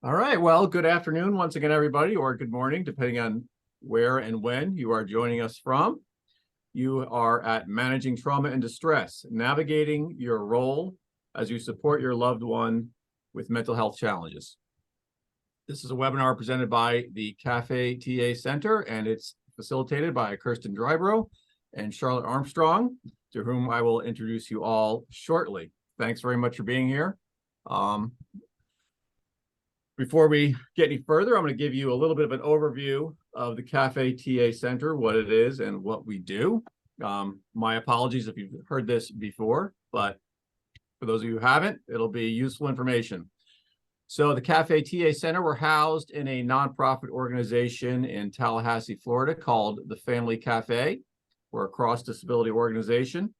All right. Well, good afternoon once again, everybody, or good morning, depending on where and when you are joining us from. You are at Managing Trauma and Distress, navigating your role as you support your loved one with mental health challenges. This is a webinar presented by the Cafe TA Center, and it's facilitated by Kirsten Drybro and Charlotte Armstrong, to whom I will introduce you all shortly. Thanks very much for being here. Before we get any further, I'm going to give you a little bit of an overview of the Cafe TA Center, what it is and what we do. My apologies if you've heard this before, but for those of you who haven't, it'll be useful information. So the Cafe TA Center, we're housed in a nonprofit organization in Tallahassee, Florida called the Family Cafe. We're a cross-disability organization,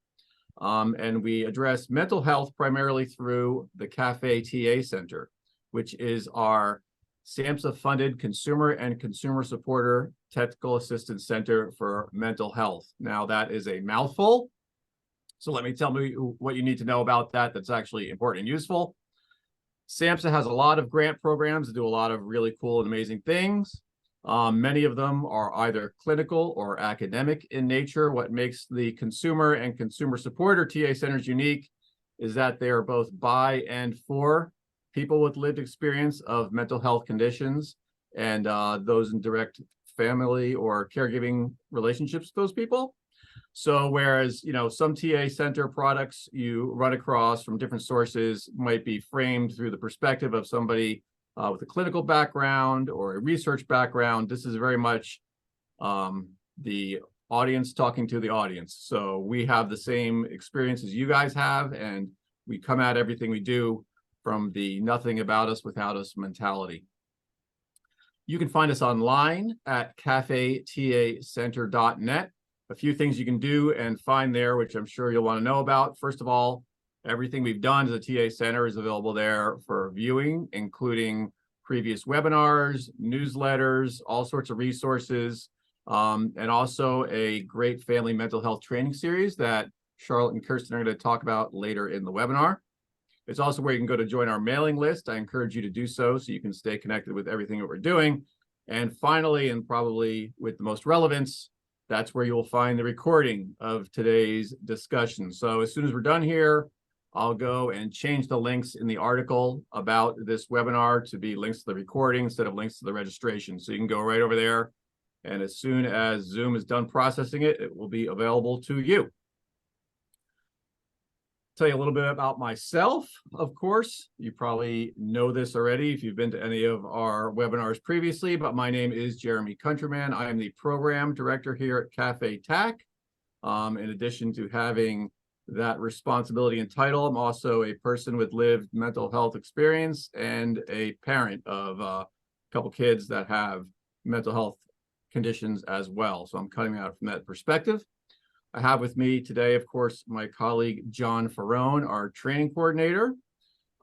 and we address mental health primarily through the Cafe TA Center, which is our SAMHSA-funded consumer and consumer supporter technical assistance center for mental health. Now, that is a mouthful, so let me tell you what you need to know about that that's actually important and useful. SAMHSA has a lot of grant programs that do a lot of really cool and amazing things. Many of them are either clinical or academic in nature. What makes the consumer and consumer supporter TA centers unique is that they are both by and for people with lived experience of mental health conditions and those in direct family or caregiving relationships with those people. So whereas, some TA center products you run across from different sources might be framed through the perspective of somebody with a clinical background or a research background, this is very much the audience talking to the audience. So we have the same experience as you guys have, and we come at everything we do from the nothing about us without us mentality. You can find us online at cafetacenter.net. A few things you can do and find there, which I'm sure you'll want to know about. First of all, everything we've done as a TA Center is available there for viewing, including previous webinars, newsletters, all sorts of resources, and also a great family mental health training series that Charlotte and Kirsten are going to talk about later in the webinar. It's also where you can go to join our mailing list. I encourage you to do so you can stay connected with everything that we're doing. And finally, and probably with the most relevance, that's where you will find the recording of today's discussion. So as soon as we're done here, I'll go and change the links in the article about this webinar to be links to the recording instead of links to the registration. So you can go right over there. And as soon as Zoom is done processing it, it will be available to you. Tell you a little bit about myself, of course. You probably know this already if you've been to any of our webinars previously, but my name is Jeremy Countryman. I am the program director here at Cafe TAC. In addition to having that responsibility and title, I'm also a person with lived mental health experience and a parent of a couple kids that have mental health conditions as well. So I'm cutting out from that perspective. I have with me today, of course, my colleague, John Ferrone, our training coordinator.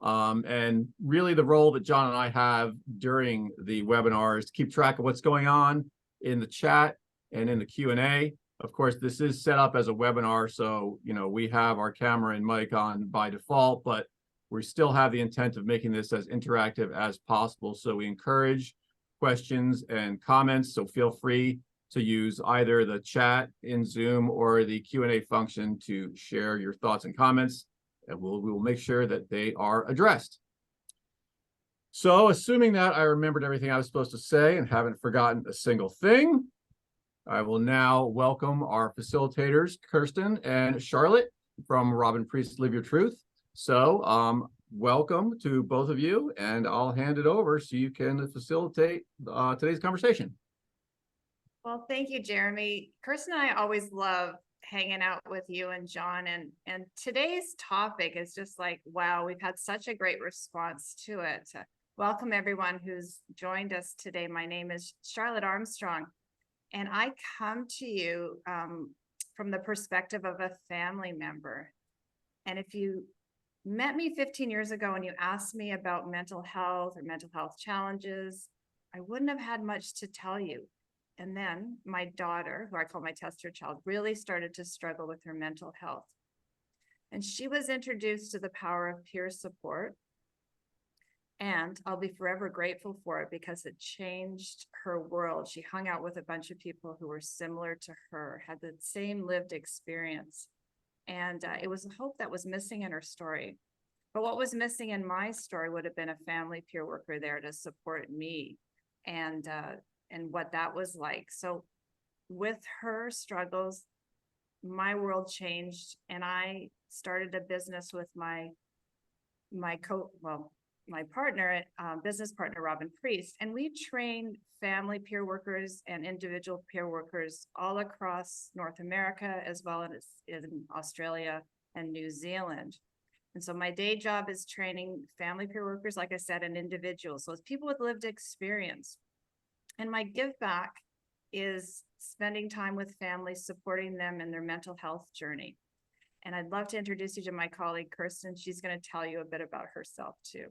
And really the role that John and I have during the webinar is to keep track of what's going on in the chat and in the Q&A. Of course, this is set up as a webinar, so we have our camera and mic on by default, but we still have the intent of making this as interactive as possible. So we encourage questions and comments, so feel free to use either the chat in Zoom or the Q&A function to share your thoughts and comments, and we will make sure that they are addressed. So assuming that I remembered everything I was supposed to say and haven't forgotten a single thing, I will now welcome our facilitators, Kirsten and Charlotte from Robin Priest Live Your Truth. So welcome to both of you, and I'll hand it over so you can facilitate today's conversation. Well, thank you, Jeremy. Kirsten and I always love hanging out with you and John, and today's topic is just like, wow, we've had such a great response to it. Welcome everyone who's joined us today. My name is Charlotte Armstrong, and I come to you from the perspective of a family member. And if you met me 15 years ago and you asked me about mental health or mental health challenges, I wouldn't have had much to tell you. And then my daughter, who I call my tester child, really started to struggle with her mental health. And she was introduced to the power of peer support. And I'll be forever grateful for it because it changed her world. She hung out with a bunch of people who were similar to her, had the same lived experience. And it was a hope that was missing in her story. But what was missing in my story would have been a family peer worker there to support me and what that was like. So with her struggles, my world changed, and I started a business with my partner, business partner, Robin Priest, and we trained family peer workers and individual peer workers all across North America, as well as in Australia and New Zealand. And so my day job is training family peer workers, like I said, and individuals. So it's people with lived experience. And my give back is spending time with families, supporting them in their mental health journey. And I'd love to introduce you to my colleague, Kirsten. She's going to tell you a bit about herself too.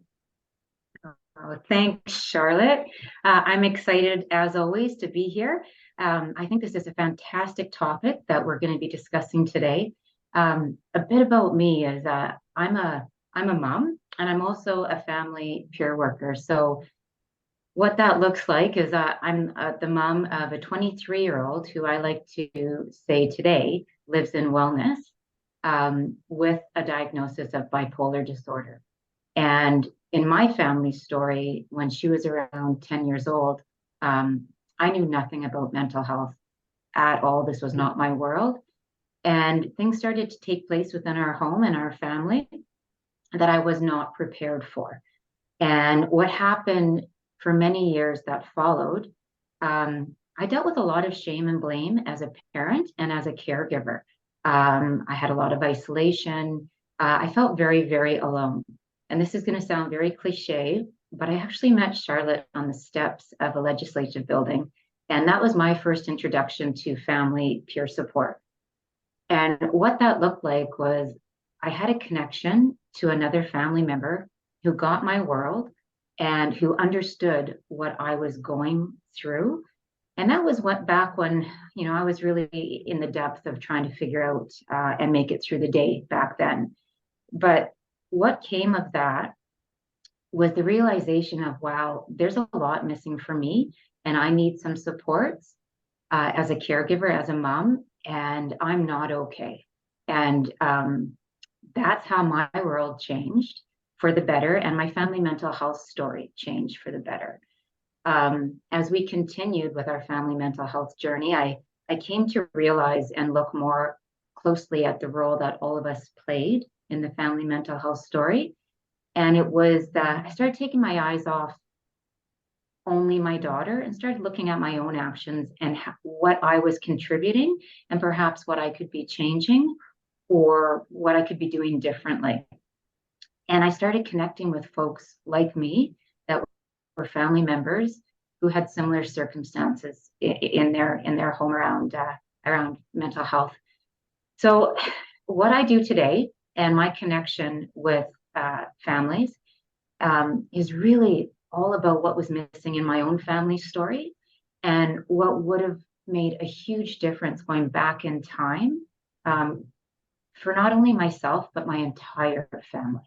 Oh, thanks, Charlotte. I'm excited, as always, to be here. I think this is a fantastic topic that we're going to be discussing today. A bit about me is I'm a mom, and I'm also a family peer worker. So what that looks like is I'm the mom of a 23-year-old who I like to say today lives in wellness with a diagnosis of bipolar disorder. And in my family story, when she was around 10 years old, I knew nothing about mental health at all. This was not my world. And things started to take place within our home and our family that I was not prepared for. And what happened for many years that followed, I dealt with a lot of shame and blame as a parent and as a caregiver. I had a lot of isolation. I felt very, very alone. And this is going to sound very cliche, but I actually met Charlotte on the steps of a legislative building. And that was my first introduction to family peer support. And what that looked like was I had a connection to another family member who got my world and who understood what I was going through. And that was what back when, I was really in the depth of trying to figure out and make it through the day back then. But what came of that was the realization of, wow, there's a lot missing for me, and I need some supports as a caregiver, as a mom, and I'm not okay. And that's how my world changed for the better, and my family mental health story changed for the better. As we continued with our family mental health journey, I came to realize and look more closely at the role that all of us played in the family mental health story. And it was that I started taking my eyes off only my daughter and started looking at my own actions and what I was contributing and perhaps what I could be changing or what I could be doing differently. And I started connecting with folks like me that were family members who had similar circumstances in their home around mental health. So what I do today and my connection with families is really all about what was missing in my own family story and what would have made a huge difference going back in time for not only myself, but my entire family.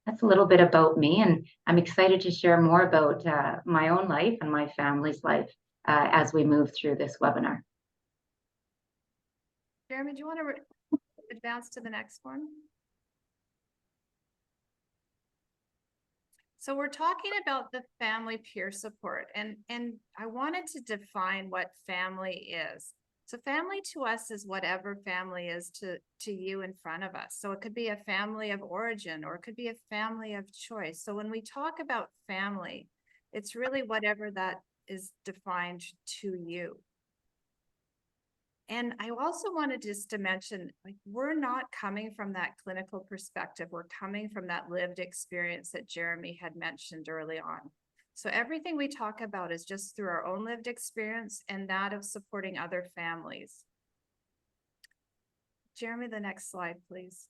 That's a little bit about me, and I'm excited to share more about my own life and my family's life as we move through this webinar. Jeremy, do you want to advance to the next one? So we're talking about the family peer support, and I wanted to define what family is. So family to us is whatever family is to you in front of us. So it could be a family of origin, or it could be a family of choice. So when we talk about family, it's really whatever that is defined to you. And I also wanted just to mention, like, we're not coming from that clinical perspective. We're coming from that lived experience that Jeremy had mentioned early on. So everything we talk about is just through our own lived experience and that of supporting other families. Jeremy, the next slide, please.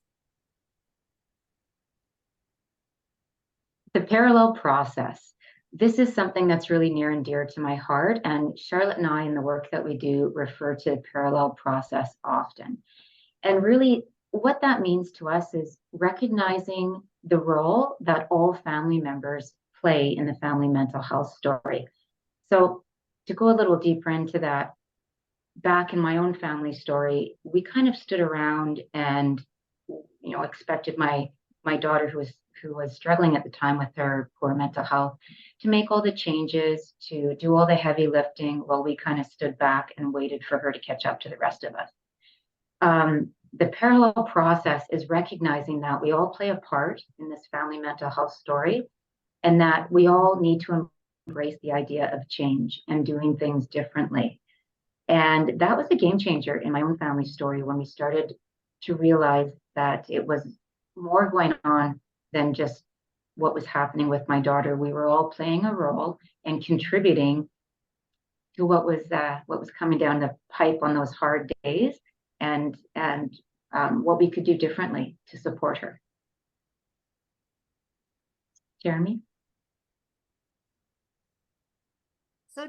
The parallel process. This is something that's really near and dear to my heart, and Charlotte and I in the work that we do refer to the parallel process often. And really what that means to us is recognizing the role that all family members play in the family mental health story. So to go a little deeper into that, back in my own family story, we kind of stood around and, expected my daughter who was struggling at the time with her poor mental health to make all the changes, to do all the heavy lifting, while we kind of stood back and waited for her to catch up to the rest of us. The parallel process is recognizing that we all play a part in this family mental health story, and that we all need to embrace the idea of change and doing things differently. And that was a game changer in my own family story when we started to realize that it was more going on than just what was happening with my daughter. We were all playing a role and contributing to what was coming down the pipe on those hard days, and what we could do differently to support her. Jeremy? So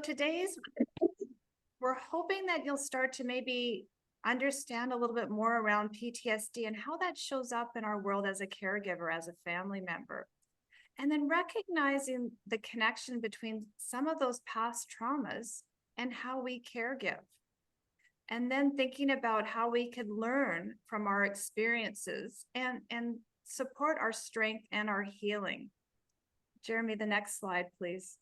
we're hoping that you'll start to maybe understand a little bit more around PTSD and how that shows up in our world as a caregiver, as a family member. And then recognizing the connection between some of those past traumas and how we caregive. And then thinking about how we could learn from our experiences and support our strength and our healing. Jeremy, the next slide, please.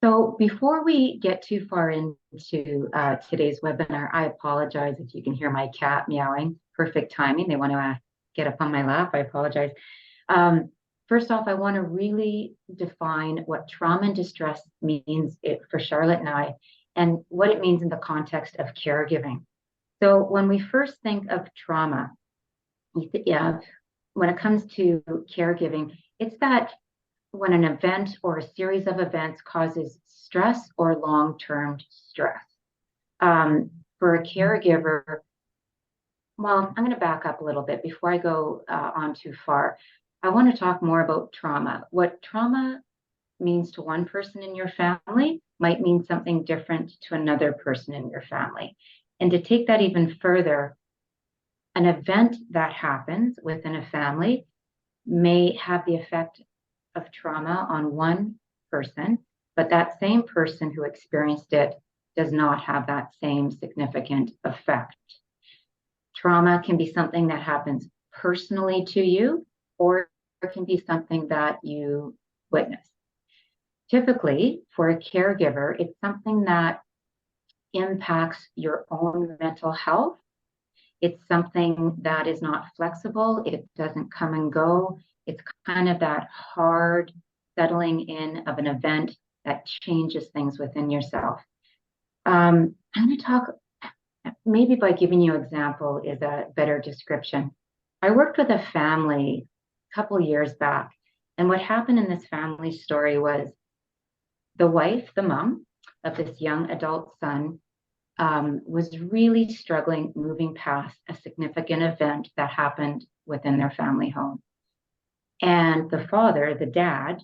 So before we get too far into today's webinar, I apologize if you can hear my cat meowing. Perfect timing. They want to get up on my lap. I apologize. First off, I want to really define what trauma and distress means for Charlotte and I, and what it means in the context of caregiving. So when we first think of trauma, when it comes to caregiving, it's that when an event or a series of events causes stress or long-term stress. For a caregiver, well, I'm going to back up a little bit before I go on too far. I want to talk more about trauma. What trauma means to one person in your family might mean something different to another person in your family. And to take that even further, an event that happens within a family may have the effect of trauma on one person, but that same person who experienced it does not have that same significant effect. Trauma can be something that happens personally to you, or it can be something that you witness. Typically, for a caregiver, it's something that impacts your own mental health. It's something that is not flexible. It doesn't come and go. It's kind of that hard settling in of an event that changes things within yourself. I'm going to talk, maybe by giving you an example is a better description. I worked with a family a couple years back, and what happened in this family story was the wife, the mom of this young adult son, was really struggling moving past a significant event that happened within their family home. And the father, the dad,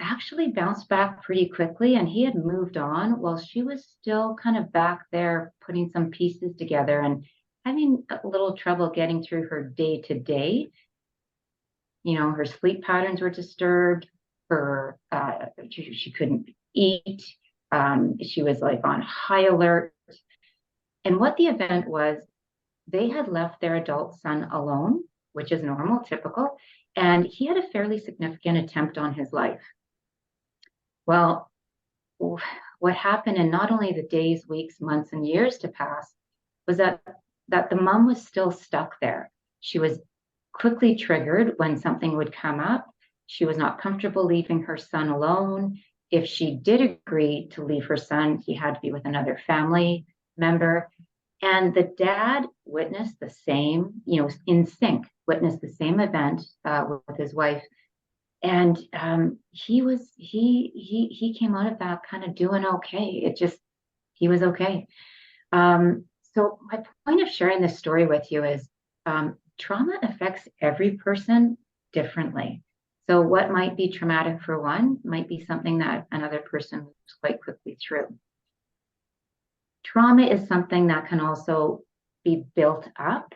actually bounced back pretty quickly, and he had moved on while she was still kind of back there putting some pieces together and having a little trouble getting through her day to day. Her sleep patterns were disturbed. She couldn't eat. She was like on high alert. And what the event was, they had left their adult son alone, which is normal, typical, and he had a fairly significant attempt on his life. Well, what happened in not only the days, weeks, months, and years to pass was that the mom was still stuck there. She was quickly triggered when something would come up. She was not comfortable leaving her son alone. If she did agree to leave her son, he had to be with another family member. And the dad witnessed the same, in sync, witnessed the same event with his wife. And he came out of that kind of doing okay. He was okay. So my point of sharing this story with you is trauma affects every person differently. So what might be traumatic for one might be something that another person moves quite quickly through. Trauma is something that can also be built up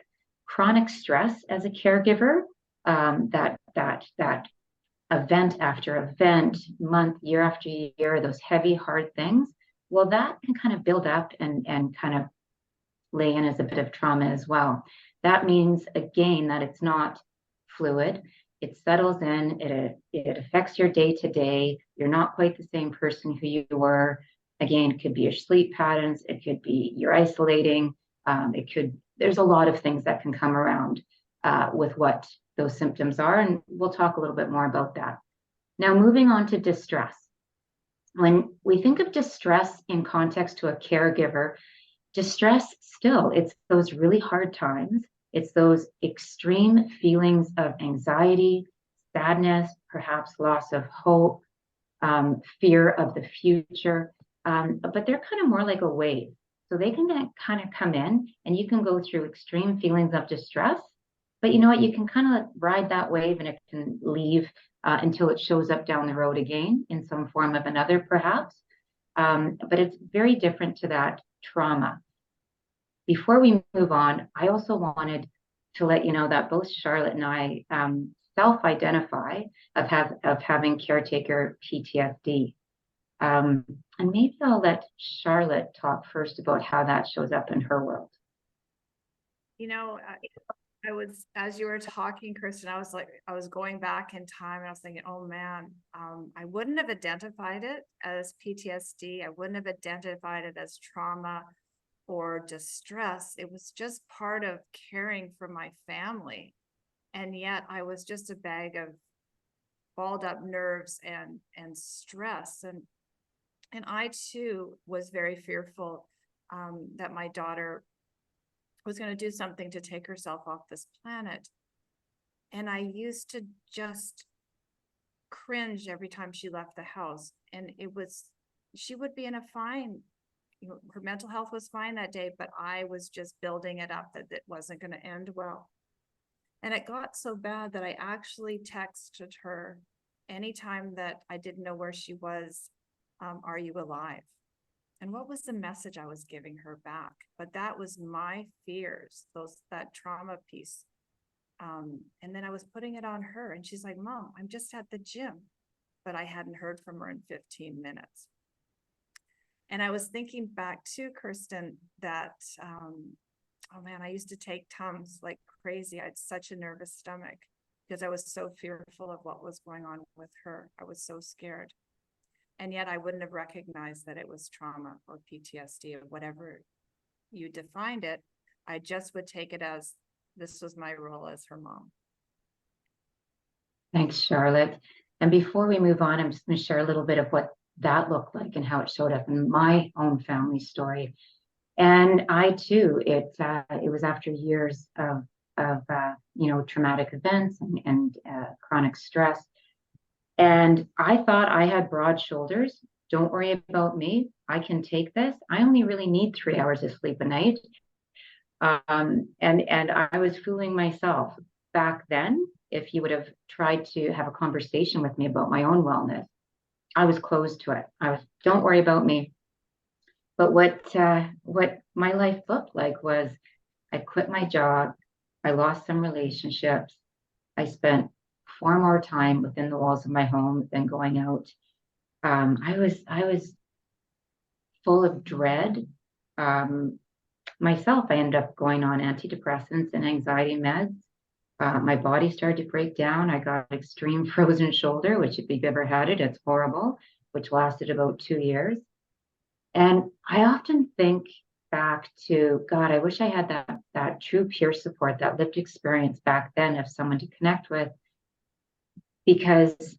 chronic stress as a caregiver, that event after event, month, year after year, those heavy, hard things, well, that can kind of build up and kind of lay in as a bit of trauma as well. That means, again, that it's not fluid. It settles in, it affects your day to day. You're not quite the same person who you were. Again, it could be your sleep patterns. It could be you're isolating. There's a lot of things that can come around with what those symptoms are. And we'll talk a little bit more about that. Now, moving on to distress. When we think of distress in context to a caregiver, distress still, it's those really hard times. It's those extreme feelings of anxiety, sadness, perhaps loss of hope, fear of the future. But they're kind of more like a wave. So they can kind of come in and you can go through extreme feelings of distress. But you know what? You can kind of ride that wave and it can leave until it shows up down the road again in some form of another, perhaps. But it's very different to that trauma. Before we move on, I also wanted to let you know that both Charlotte and I self-identify of having caretaker PTSD. And maybe I'll let Charlotte talk first about how that shows up in her world. You know, I was, as you were talking, Kristen, I was going back in time and I was thinking, oh man, I wouldn't have identified it as PTSD. I wouldn't have identified it as trauma or distress. It was just part of caring for my family. And yet I was just a bag of balled up nerves and stress. And I too was very fearful that my daughter was going to do something to take herself off this planet. And I used to just cringe every time she left the house. And she would be in a fine, her mental health was fine that day, but I was just building it up that it wasn't going to end well. And it got so bad that I actually texted her anytime that I didn't know where she was, are you alive? And what was the message I was giving her back? But that was my fears, that trauma piece. And then I was putting it on her and she's like, Mom, I'm just at the gym. But I hadn't heard from her in 15 minutes. And I was thinking back to Kirsten that, oh man, I used to take Tums like crazy. I had such a nervous stomach because I was so fearful of what was going on with her. I was so scared. And yet I wouldn't have recognized that it was trauma or PTSD or whatever you defined it. I just would take it as this was my role as her mom. Thanks, Charlotte. And before we move on, I'm just going to share a little bit of what that looked like and how it showed up in my own family story. And I too, it was after years of traumatic events and chronic stress. And I thought I had broad shoulders. Don't worry about me. I can take this. I only really need 3 hours of sleep a night. And I was fooling myself back then. If you would have tried to have a conversation with me about my own wellness, I was closed to it. Don't worry about me. But what my life looked like was I quit my job. I lost some relationships. I spent far more time within the walls of my home than going out. I was full of dread. Myself, I ended up going on antidepressants and anxiety meds. My body started to break down. I got extreme frozen shoulder, which if you've ever had it, it's horrible, which lasted about 2 years. And I often think back to, God, I wish I had that true peer support, that lived experience back then of someone to connect with, because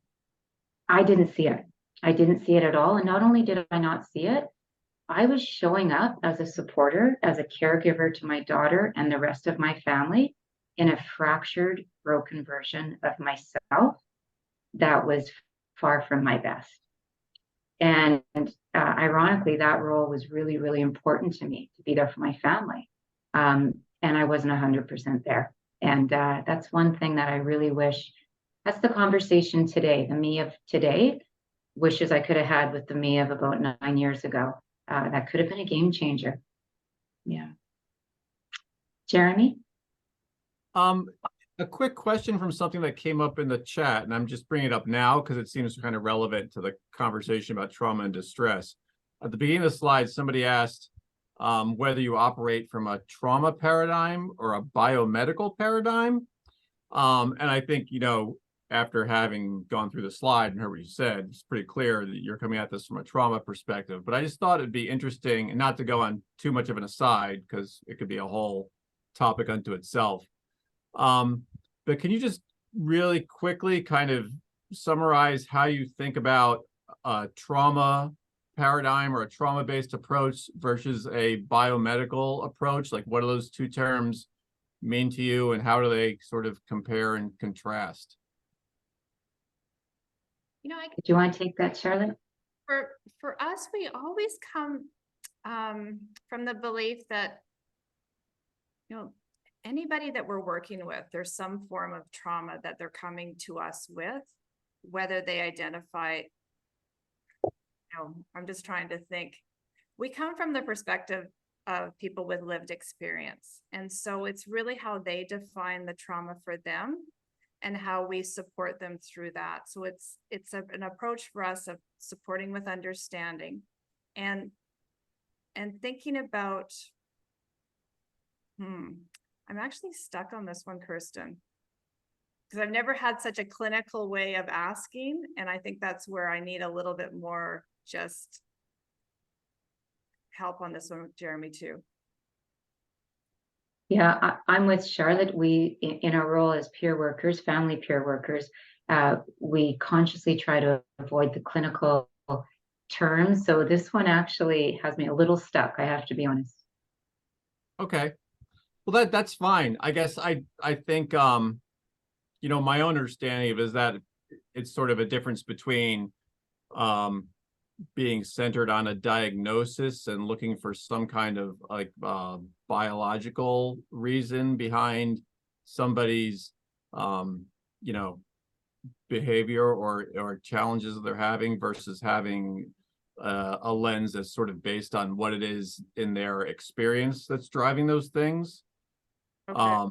I didn't see it. I didn't see it at all. And not only did I not see it, I was showing up as a supporter, as a caregiver to my daughter and the rest of my family in a fractured, broken version of myself that was far from my best. And ironically, that role was really, really important to me, to be there for my family. And I wasn't 100% there. And that's one thing that I really wish, that's the conversation today. The me of today wishes I could have had with the me of about 9 years ago. That could have been a game changer. Yeah. Jeremy? Um, a quick question from something that came up in the chat, and I'm just bringing it up now because it seems kind of relevant to the conversation about trauma and distress. At the beginning of the slide, somebody asked whether you operate from a trauma paradigm or a biomedical paradigm. And I think, after having gone through the slide and heard what you said, it's pretty clear that you're coming at this from a trauma perspective. But I just thought it'd be interesting, and not to go on too much of an aside, because it could be a whole topic unto itself. But can you just really quickly kind of summarize how you think about a trauma paradigm or a trauma-based approach versus a biomedical approach? Like, what do those two terms mean to you, and how do they sort of compare and contrast? Do you want to take that, Charlotte? For us, we always come from the belief that, anybody that we're working with, there's some form of trauma that they're coming to us with, whether they identify, I'm just trying to think. We come from the perspective of people with lived experience. And so it's really how they define the trauma for them and how we support them through that. So it's an approach for us of supporting with understanding and thinking about, I'm actually stuck on this one, Kirsten, because I've never had such a clinical way of asking. And I think that's where I need a little bit more just help on this one, Jeremy, too. Yeah, I'm with Charlotte. We, in our role as peer workers, family peer workers, we consciously try to avoid the clinical terms. So this one actually has me a little stuck, I have to be honest. Okay. Well, that's fine. I guess I think my own understanding of it is that it's sort of a difference between being centered on a diagnosis and looking for some kind of like biological reason behind somebody's behavior or challenges that they're having, versus having a lens that's sort of based on what it is in their experience that's driving those things. Okay.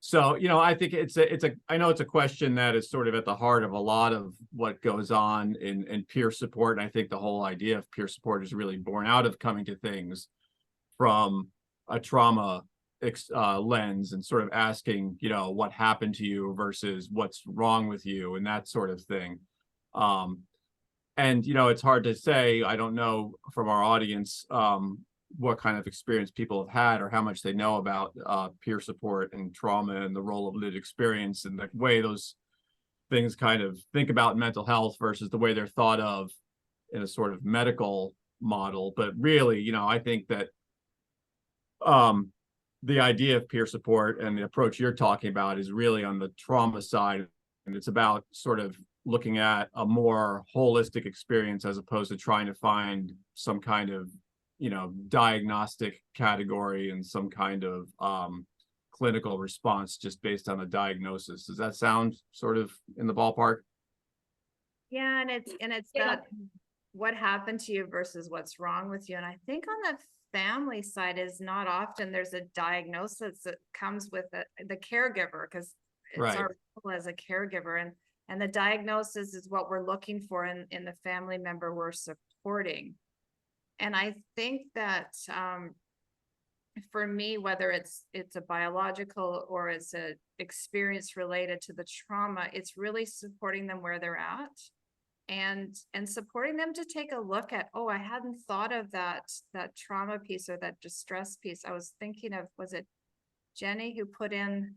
So, I think I know it's a question that is sort of at the heart of a lot of what goes on in peer support. And I think the whole idea of peer support is really born out of coming to things from a trauma lens and sort of asking, what happened to you versus what's wrong with you and that sort of thing. And, it's hard to say, I don't know from our audience, what kind of experience people have had or how much they know about peer support and trauma and the role of lived experience and the way those things kind of think about mental health versus the way they're thought of in a sort of medical model. But really, I think that the idea of peer support and the approach you're talking about is really on the trauma side. And it's about sort of looking at a more holistic experience as opposed to trying to find some kind of diagnostic category and some kind of clinical response just based on a diagnosis. Does that sound sort of in the ballpark? Yeah, and it's that what happened to you versus what's wrong with you. And I think on the family side is not often there's a diagnosis that comes with the caregiver, because it's Right. our role as a caregiver, and the diagnosis is what we're looking for in the family member we're supporting. And I think that for me, whether it's a biological or it's a experience related to the trauma, it's really supporting them where they're at and supporting them to take a look at, I hadn't thought of that trauma piece or that distress piece. I was thinking of, was it Jenny who put in,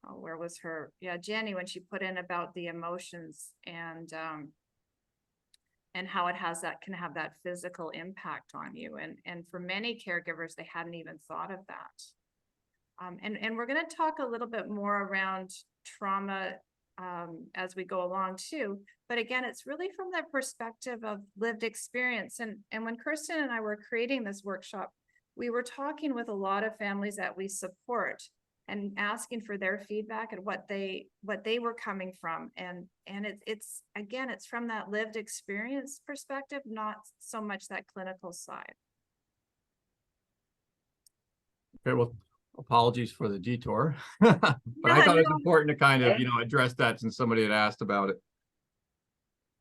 where was her? Yeah, Jenny, when she put in about the emotions and how it can have that physical impact on you. And for many caregivers, they hadn't even thought of that. And we're going to talk a little bit more around trauma as we go along too. But again, it's really from the perspective of lived experience. And when Kirsten and I were creating this workshop, we were talking with a lot of families that we support and asking for their feedback and what they were coming from. And it's again, it's from that lived experience perspective, not so much that clinical side. Okay, well, apologies for the detour, but I thought it was no, important to kind of, Okay. address that since somebody had asked about it.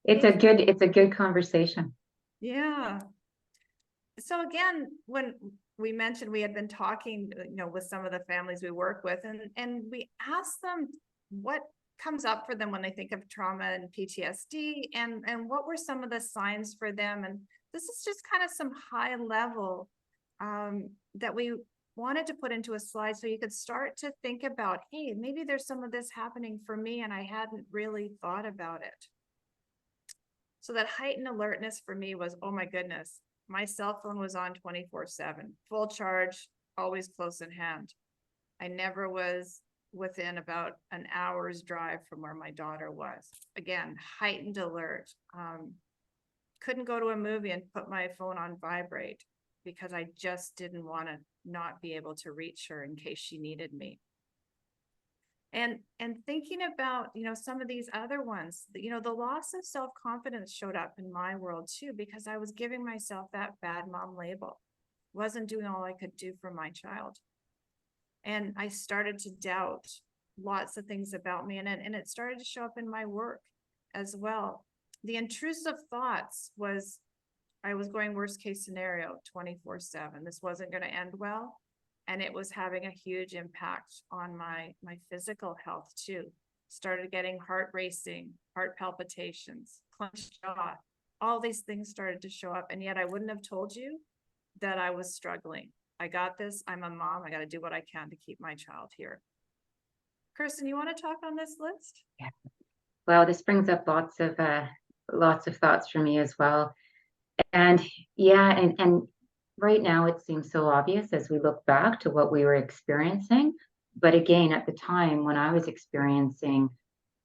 It's a good conversation. yeah. So again, when we mentioned we had been talking, with some of the families we work with, and we asked them what comes up for them when they think of trauma and PTSD, and what were some of the signs for them. And this is just kind of some high level that we wanted to put into a slide so you could start to think about, hey, maybe there's some of this happening for me and I hadn't really thought about it. So that heightened alertness for me was, oh my goodness, my cell phone was on 24/7, full charge, always close in hand. I never was within about an hour's drive from where my daughter was. Again, heightened alert. Couldn't go to a movie and put my phone on vibrate because I just didn't want to not be able to reach her in case she needed me. And thinking about, some of these other ones, the loss of self-confidence showed up in my world too, because I was giving myself that bad mom label, wasn't doing all I could do for my child. And I started to doubt lots of things about me, and it started to show up in my work as well. The intrusive thoughts was, I was going worst case scenario 24/7. This wasn't going to end well. And it was having a huge impact on my physical health too. Started getting heart racing, heart palpitations, clenched jaw. All these things started to show up. And yet I wouldn't have told you that I was struggling. I got this. I'm a mom. I got to do what I can to keep my child here. Kirsten, you want to talk on this list? Yeah. Well, this brings up lots of thoughts for me as well. And yeah, and right now it seems so obvious as we look back to what we were experiencing. But again, at the time when I was experiencing,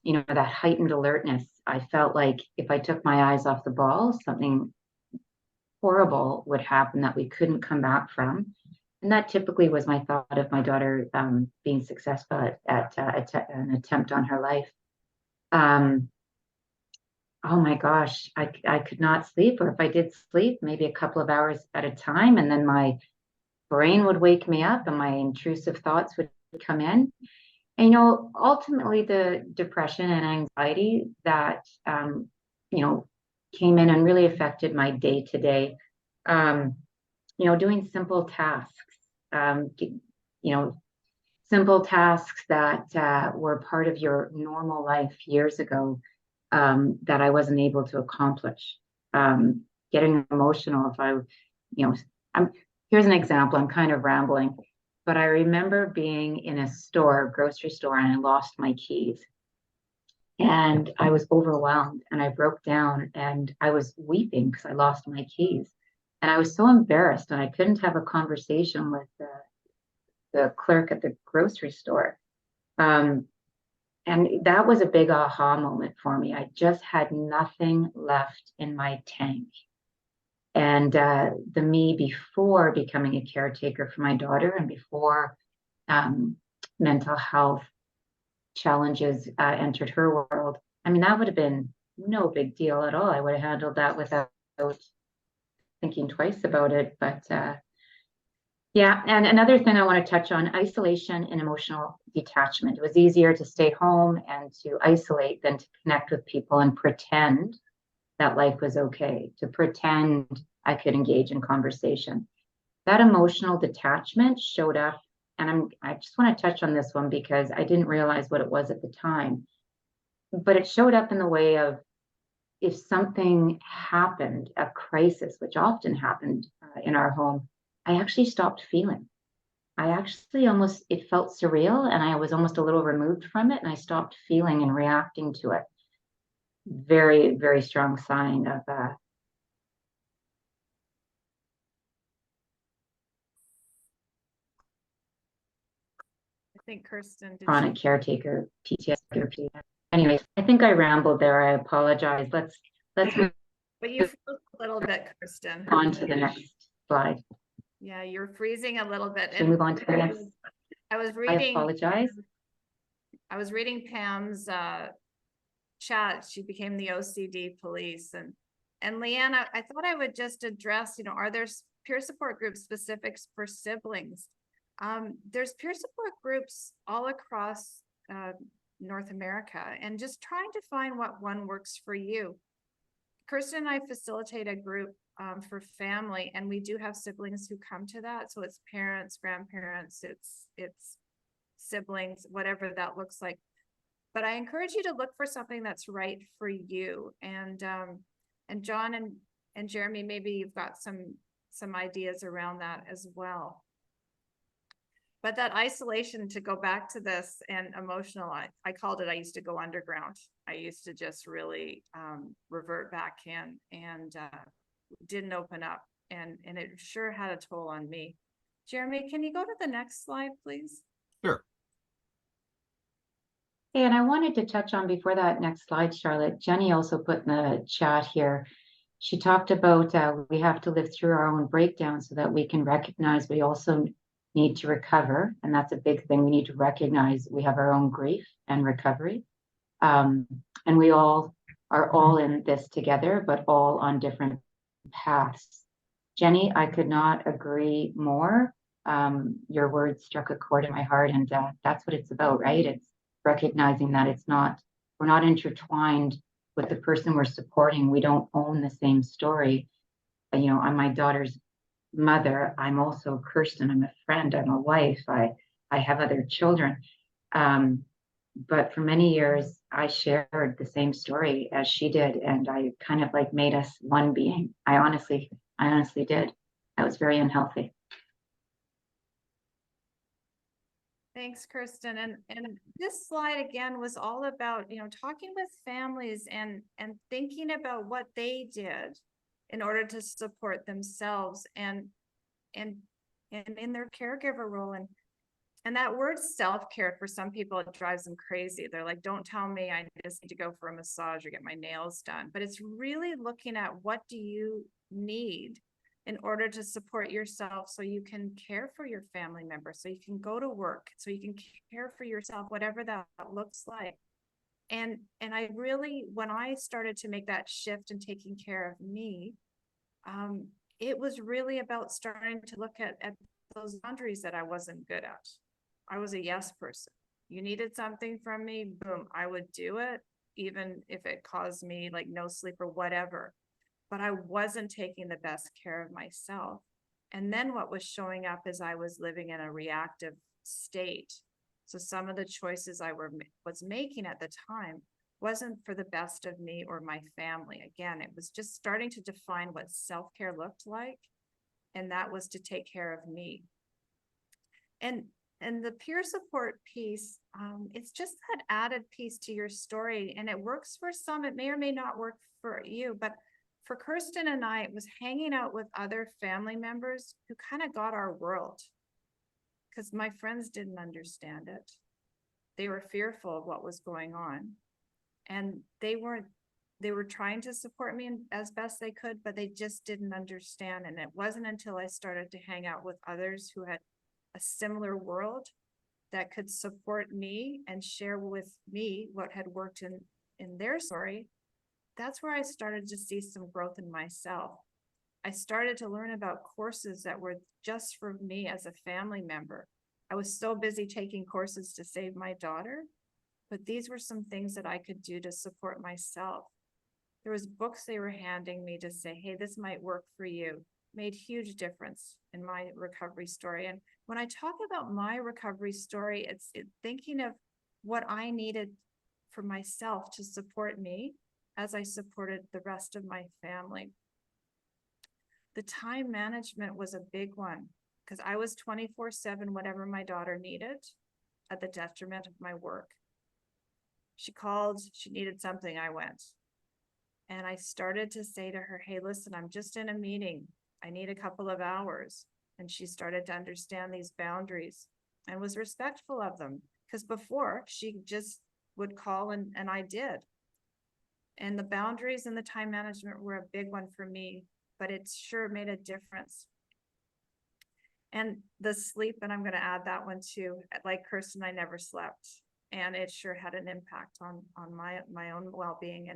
that heightened alertness, I felt like if I took my eyes off the ball, something horrible would happen that we couldn't come back from. And that typically was my thought of my daughter being successful at an attempt on her life. Oh my gosh, I could not sleep, or if I did sleep, maybe a couple of hours at a time, and then my brain would wake me up and my intrusive thoughts would come in. And ultimately the depression and anxiety that came in and really affected my day to day. Doing simple tasks, simple tasks that were part of your normal life years ago, that I wasn't able to accomplish. Getting emotional if here's an example, I'm kind of rambling, but I remember being in a grocery store, and I lost my keys. And I was overwhelmed and I broke down and I was weeping because I lost my keys. And I was so embarrassed, and I couldn't have a conversation with the clerk at the grocery store. And that was a big aha moment for me. I just had nothing left in my tank. And the me before becoming a caretaker for my daughter and before mental health challenges entered her world, I mean, that would have been no big deal at all. I would have handled that without thinking twice about it. But yeah, and another thing I want to touch on, isolation and emotional detachment. It was easier to stay home and to isolate than to connect with people and pretend that life was okay, to pretend I could engage in conversation. That emotional detachment showed up, and I just want to touch on this one because I didn't realize what it was at the time. But it showed up in the way of, if something happened, a crisis, which often happened in our home, I actually stopped feeling. It felt surreal, and I was almost a little removed from it, and I stopped feeling and reacting to it. Very, very strong sign of I think Kirsten did. chronic caretaker PTSD. Anyways, I think I rambled there. I apologize. Let's move But you froze a little bit, Kirsten. on to the next slide. Yeah, you're freezing a little bit. Should we move on to the next? I was I reading. apologize. I was reading Pam's chat. She became the OCD police, and Leanne, I thought I would just address, are there peer support groups specific for siblings? There's peer support groups all across North America, and just trying to find what one works for you. Kirsten and I facilitate a group for family, and we do have siblings who come to that. So it's parents, grandparents, it's siblings, whatever that looks like. But I encourage you to look for something that's right for you. And John and Jeremy, maybe you've got some ideas around that as well. But that isolation, to go back to this, and emotional, I called it, I used to go underground. I used to just really revert back in, and didn't open up. And it sure had a toll on me. Jeremy, can you go to the next slide, please? Sure. And I wanted to touch on, before that next slide, Charlotte, Jenny also put in the chat here, she talked about we have to live through our own breakdown so that we can recognize we also need to recover. And that's a big thing. We need to recognize we have our own grief and recovery. And we all are all in this together, but all on different paths. Jenny, I could not agree more. Your words struck a chord in my heart, and that's what it's about, right? It's recognizing that we're not intertwined with the person we're supporting. We don't own the same story. You know, I'm my daughter's mother. I'm also Kirsten. I'm a friend. I'm a wife. I have other children. But for many years, I shared the same story as she did, and I kind of like made us one being. I honestly did. That was very unhealthy. Thanks, Kirsten. And this slide again was all about, talking with families and thinking about what they did in order to support themselves and in their caregiver role. And that word self-care, for some people, it drives them crazy. They're like, don't tell me I just need to go for a massage or get my nails done. But it's really looking at, what do you need in order to support yourself, so you can care for your family members, so you can go to work, so you can care for yourself, whatever that looks like. And I really, when I started to make that shift and taking care of me, it was really about starting to look at those boundaries that I wasn't good at. I was a yes person. You needed something from me, boom, I would do it, even if it caused me like no sleep or whatever. But I wasn't taking the best care of myself. And then what was showing up is I was living in a reactive state. So some of the choices I was making at the time wasn't for the best of me or my family. Again, it was just starting to define what self-care looked like. And that was to take care of me. And the peer support piece, it's just that added piece to your story. And it works for some, it may or may not work for you, but for Kirsten and I, it was hanging out with other family members who kind of got our world, because my friends didn't understand it. They were fearful of what was going on, and they were trying to support me as best they could, but they just didn't understand. And it wasn't until I started to hang out with others who had a similar world that could support me and share with me what had worked in their story. That's where I started to see some growth in myself. I started to learn about courses that were just for me as a family member. I was so busy taking courses to save my daughter, but these were some things that I could do to support myself. There was books they were handing me to say, hey, this might work for you. Made huge difference in my recovery story. And when I talk about my recovery story, it's thinking of what I needed for myself to support me as I supported the rest of my family. The time management was a big one, because I was 24/7, whatever my daughter needed, at the detriment of my work. She called, she needed something, I went. And I started to say to her, hey, listen, I'm just in a meeting. I need a couple of hours. And she started to understand these boundaries and was respectful of them, because before she just would call and I did. And the boundaries and the time management were a big one for me, but it sure made a difference. And the sleep, and I'm going to add that one too. Like Kirsten, I never slept, and it sure had an impact on my own well-being.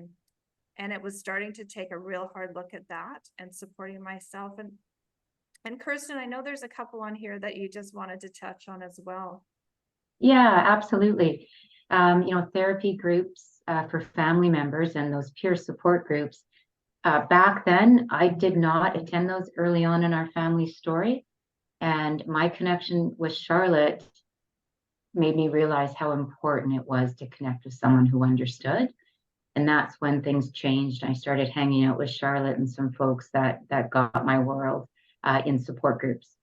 And it was starting to take a real hard look at that and supporting myself. And Kirsten, I know there's a couple on here that you just wanted to touch on as well. Yeah, absolutely. Therapy groups for family members and those peer support groups. Back then, I did not attend those early on in our family story. And my connection with Charlotte made me realize how important it was to connect with someone who understood. And that's when things changed. I started hanging out with Charlotte and some folks that got my world in support groups.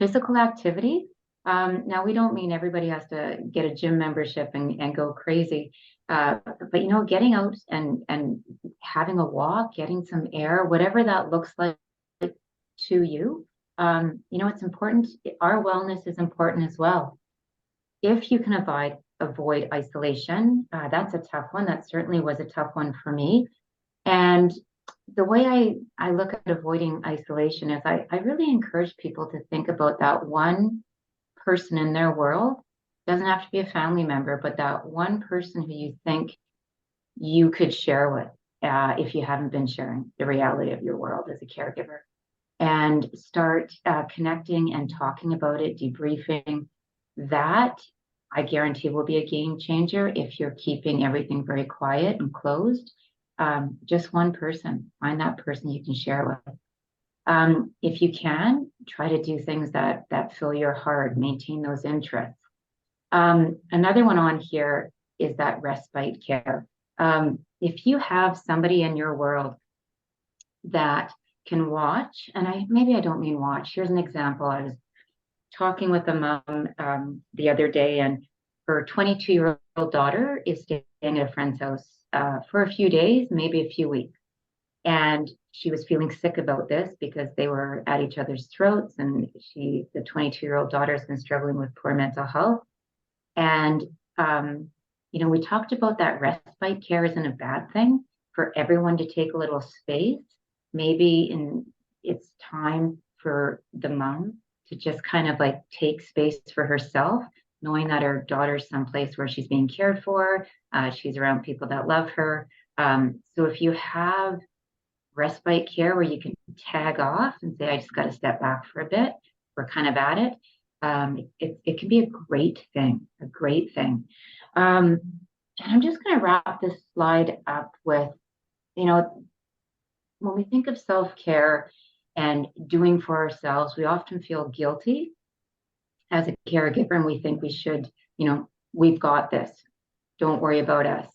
Physical activity. Now, we don't mean everybody has to get a gym membership and go crazy. But getting out and having a walk, getting some air, whatever that looks like to you, it's important. Our wellness is important as well. If you can avoid isolation, that's a tough one. That certainly was a tough one for me. And the way I look at avoiding isolation is I really encourage people to think about that one person in their world. Doesn't have to be a family member, but that one person who you think you could share with if you haven't been sharing the reality of your world as a caregiver. And start connecting and talking about it, debriefing. That I guarantee will be a game changer if you're keeping everything very quiet and closed. Just one person, find that person you can share with. If you can, try to do things that fill your heart, maintain those interests. Another one on here is that respite care. If you have somebody in your world that can watch, and maybe I don't mean watch. Here's an example. I was talking with a mom the other day, and her 22-year-old daughter is staying at a friend's house for a few days, maybe a few weeks. And she was feeling sick about this because they were at each other's throats, and the 22-year-old daughter has been struggling with poor mental health. And we talked about that respite care isn't a bad thing for everyone to take a little space. Maybe it's time for the mom to just kind of like take space for herself, knowing that her daughter's someplace where she's being cared for, she's around people that love her. So if you have respite care where you can tag off and say, I just got to step back for a bit, we're kind of at it. It can be a great thing, and I'm just going to wrap this slide up with, when we think of self-care and doing for ourselves, we often feel guilty as a caregiver, and we think we should, we've got this, don't worry about us.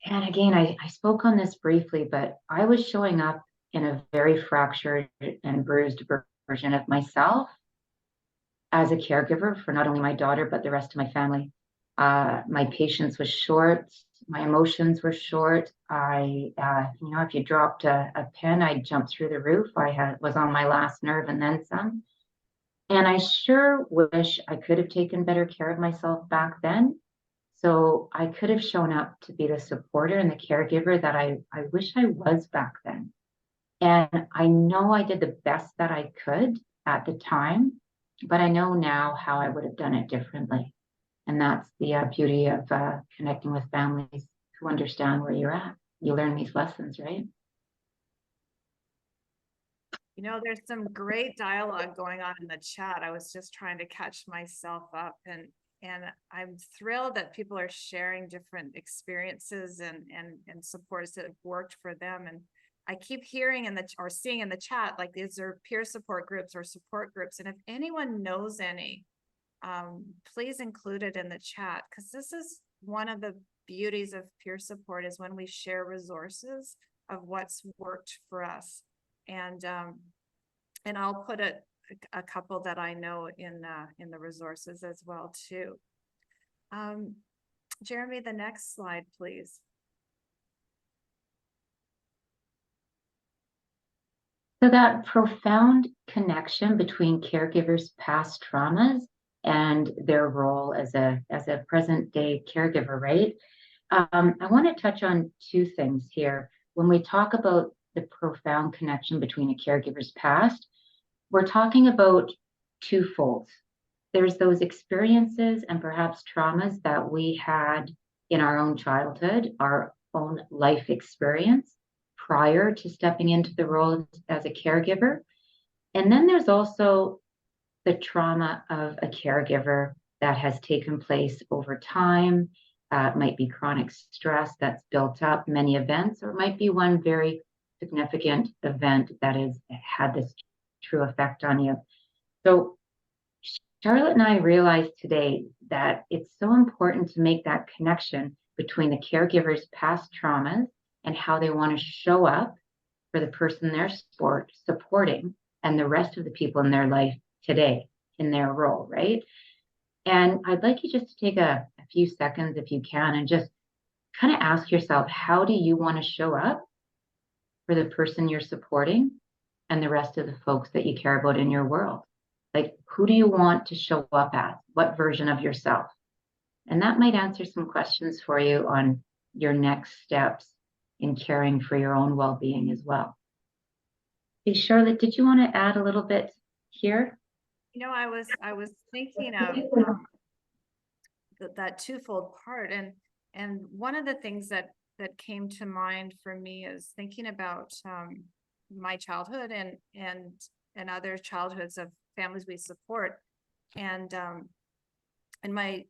And again, I spoke on this briefly, but I was showing up in a very fractured and bruised version of myself as a caregiver for not only my daughter, but the rest of my family. My patience was short. My emotions were short. If you dropped a pin, I'd jump through the roof. Was on my last nerve and then some. And I sure wish I could have taken better care of myself back then. So I could have shown up to be the supporter and the caregiver that I wish I was back then. And I know I did the best that I could at the time, but I know now how I would have done it differently. And that's the beauty of connecting with families who understand where you're at. You learn these lessons, right? There's some great dialogue going on in the chat. I was just trying to catch myself up, and I'm thrilled that people are sharing different experiences and supports that have worked for them. And I keep hearing or seeing in the chat, like, these are peer support groups or support groups. And if anyone knows any, please include it in the chat, because this is one of the beauties of peer support, is when we share resources of what's worked for us. And I'll put a couple that I know in the resources as well too. Jeremy, the next slide, please. So that profound connection between caregivers' past traumas and their role as a present day caregiver, right? I want to touch on two things here. When we talk about the profound connection between a caregiver's past, we're talking about twofold. There's those experiences and perhaps traumas that we had in our own childhood, our own life experience prior to stepping into the role as a caregiver. And then there's also the trauma of a caregiver that has taken place over time. It might be chronic stress that's built up, many events, or it might be one very significant event that has had this true effect on you. So Charlotte and I realized today that it's so important to make that connection between the caregiver's past traumas and how they want to show up for the person they're supporting and the rest of the people in their life today in their role, right? And I'd like you just to take a few seconds, if you can, and just kind of ask yourself, how do you want to show up for the person you're supporting and the rest of the folks that you care about in your world? Like, who do you want to show up as? What version of yourself? And that might answer some questions for you on your next steps in caring for your own well-being as well. Hey, Charlotte, did you want to add a little bit here? I was thinking of that twofold part, and one of the things that came to mind for me is thinking about my childhood and other childhoods of families we support, and my